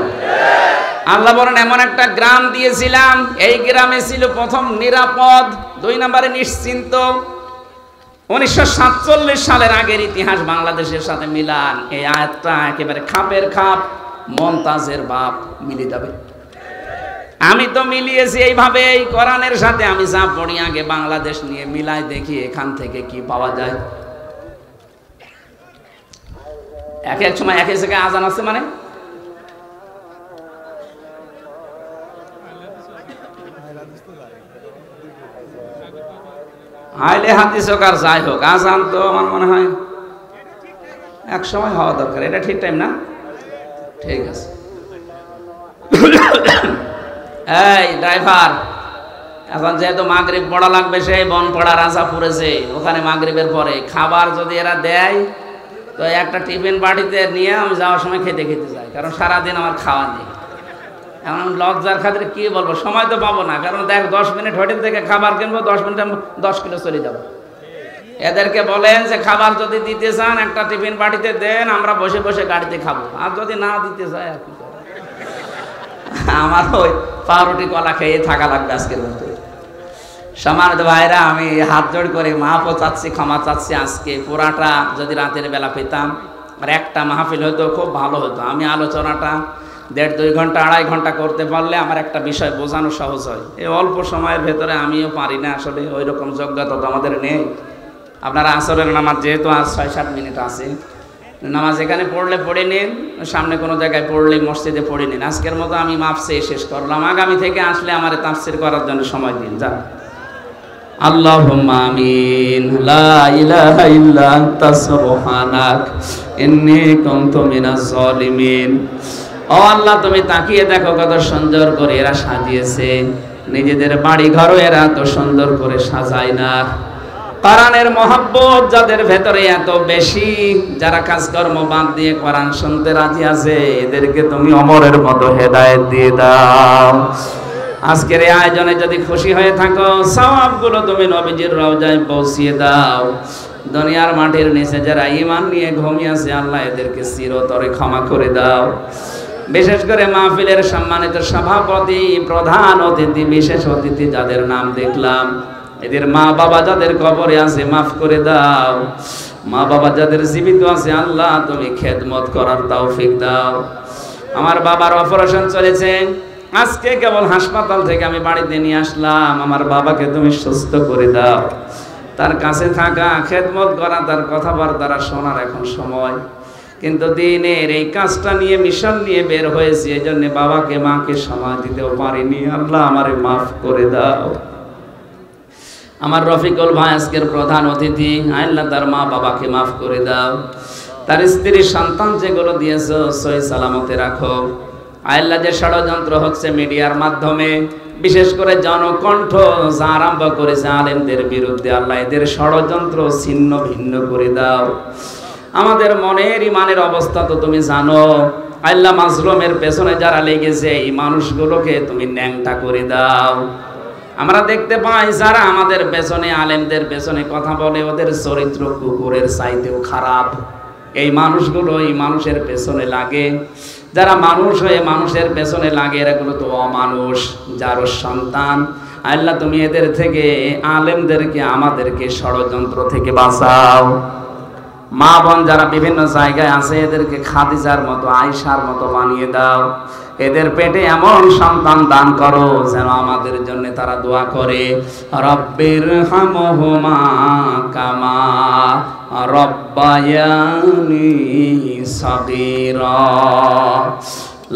Speaker 1: আল্লাহ বলেন এমন একটা গ্রাম দিয়েছিলাম, এই গ্রামে ছিল প্রথম নিরাপদ, 2 নম্বরে নিশ্চিন্ত। 1947 সালের আগের ইতিহাস বাংলাদেশের সাথে মিলান, এই আয়াতটা একেবারে খাপের খাপ, মমতাজের বাপ মিলে যাবে। আমি তো মিলিয়েছি এইভাবে, এই কোরআনের সাথে আমি যা পড়ি আগে বাংলাদেশ নিয়ে মিলাই দেখি এখান থেকে কি পাওয়া যায়। এক এক সময় এক এক জায়গায় আজান আছে, মানে আইলে হাদিস হোক আর যাই হোক, আজান তো আমার মনে হয় এক সময় হওয়া দরকার। এটা ঠিক টাইম না? ঠিক আছে। এই ড্রাইভার, এখন যেহেতু মাগরিব পড়া লাগবে, সেই বনপাড়া রাজা পড়েছে, ওখানে মাগরিবের পরে খাবার যদি এরা দেয় তো একটা টিফিন বাটিতে নিয়ে আমি যাওয়ার সময় খেতে খেতে যাই, কারণ সারাদিন আমার খাওয়া নেই। এখন লজ্জার খাতিরে কি বলবো, সময় তো পাবো না। কারণ দেখ, 10 মিনিট হোটেল থেকে খাবার কিনবো, 10 মিনিটে 10 কিলো চলে যাবো। এদেরকে বলেন যে খাবার যদি দিতে চান একটা টিফিন বাটিতে দেন, আমরা বসে বসে গাড়িতে খাবো। আর যদি না দিতে চাই, আর কি করবো, আমার ওই পাউরুটি কলা খেয়ে থাকা লাগবে আজকের মতো। সম্মানিত ভাইরা, আমি হাত জোড় করে মাফও চাচ্ছি, ক্ষমা চাচ্ছি। আজকে পুরাটা যদি রাতের বেলা পেতাম, আর একটা মাহফিল হতো খুব ভালো হতো। আমি আলোচনাটা 1.5-2 ঘন্টা 2.5 ঘন্টা করতে পারলে আমার একটা বিষয় বোঝানো সহজ হয়। এই অল্প সময়ের ভেতরে আমিও পারি না, আসলে ওই রকম যোগ্যতা তো আমাদের নেই। আপনারা আসরের নামাজ যেহেতু আজ 6-7 মিনিট আছে, নামাজ এখানে পড়লে পড়ে নিন, সামনে কোনো জায়গায় পড়লে মসজিদে পড়ে নিন। আজকের মতো আমি মাপ চেয়ে শেষ করলাম, আগামী থেকে আসলে আমার তাফসীর করার জন্য সময় দিন। যান। আল্লাহুম্মা আমিন। লা ইলাহা ইল্লা আনতা সুবহানাক ইন্নী কুনতু মিনাজ জালিমিন। ও আল্লাহ, তুমি তাকিয়ে দেখো কত সুন্দর করে এরা সাজিয়েছে, নিজেদের বাড়ি ঘরও এরা এত সুন্দর করে সাজায় না। কোরআনের মহব্বত যাদের ভেতরে এত বেশি, যারা কাজকর্ম বাদ দিয়ে কোরআন শুনতে রাজি আছে, এদেরকে তুমি অমরের মতো হেদায়েত দিয়ে দাও। আজকের এই আয়োজনে যদি খুশি হয়ে থাকো, সওয়াবগুলো তুমি নবীজির রওজায় পৌঁছিয়ে দাও। দুনিয়ার মাটির নিচে যারা ঈমান নিয়ে ঘুমিয়ে আছে, আল্লাহ এদেরকে চিরতরে ক্ষমা করে দাও। বিশেষ করে মাহফিলের সম্মানিত সভাপতি, প্রধান অতিথি, বিশেষ অতিথি যাদের নাম দেখলাম, এদের মা বাবা যাদের কবরে আছে মাফ করে দাও। মা বাবা যাদের জীবিত আছে আল্লাহ তুমি খেদমত করার তৌফিক দাও। আমার বাবার অপারেশন চলেছে, আজকে কেবল হাসপাতাল থেকে আমি বাড়িতে নিয়ে আসলাম। আমার বাবাকে তুমি সুস্থ করে দাও। তার কাছে থাকা, খেদমত করা, তার কথাবার্তা শোনার এখন সময়, কিন্তু দিনের এই কাজটা নিয়ে, মিশন নিয়ে বের হয়েছি, এই জন্য বাবাকে মাকে সময় দিতেও পারিনি। আল্লাহ আমারে মাফ করে দাও। আমার রফিকুল ভাই আজকের প্রধান অতিথি, আল্লাহ তার মা বাবাকে মাফ করে দাও। তার স্ত্রী সন্তান যেগুলো দিয়েছো সহি সালামতে রাখো। আল্লাহ যে ষড়যন্ত্র হচ্ছে মিডিয়ার মাধ্যমে, বিশেষ করে জনকণ্ঠ যা আরম্ভ করেছে আলেমদের বিরুদ্ধে, আল্লাহ এদের ষড়যন্ত্র ছিন্ন ভিন্ন করে দাও। আমাদের মনের ইমানের অবস্থা তো তুমি জানো। আল্লাহ মাজলুমের পেছনে যারা লেগেছে এই মানুষগুলোকে তুমি ন্যাংটা করে দাও। আমরা দেখতে পাই যারা আমাদের পেছনে, আলেমদের পেছনে কথা বলে, ওদের চরিত্র কুকুরের চাইতেও খারাপ। এই মানুষগুলো এই মানুষের পেছনে লাগে, যারা মানুষ হয়ে মানুষের পেছনে লাগে, এরাগুলো তো অমানুষ, যারও সন্তান। আল্লাহ তুমি এদের থেকে, আলেমদেরকে, আমাদেরকে ষড়যন্ত্র থেকে বাঁচাও। মা বোন যারা বিভিন্ন জায়গায় আছে এদেরকে খাদিজার মতো, আয়েশার মতো বানিয়ে দাও। এদের পেটে এমন সন্তান দান করো যেন আমাদের জন্য তারা দোয়া করে, রব্বির হামহুমা কামা রব্বায়ানি সাগীরা।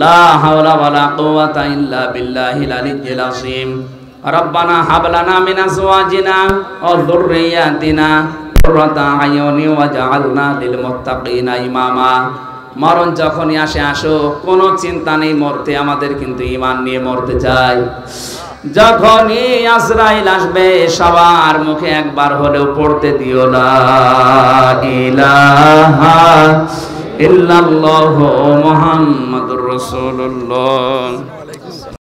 Speaker 1: লা হাওলা ওয়ালা কুওয়াতা ইল্লা বিল্লাহিল আলিয়্যিল আযীম। রব্বানা হাব লানা মিন আজওয়াজিনা ওয়া যুররিয়াতিনা কুররাতা আয়ুনি ওয়াজআলনা লিল মুত্তাকিনা ইমামা। মরণ যখনই আসো, কোনো চিন্তা নেই মরতে, আমাদের কিন্তু ঈমান নিয়ে মরতে চাই। যখনই আজরাইল আসবে সবার মুখে একবার হলেও পড়তে দিও লা ইলাহা ইল্লাল্লাহু মুহাম্মাদুর রাসূলুল্লাহ।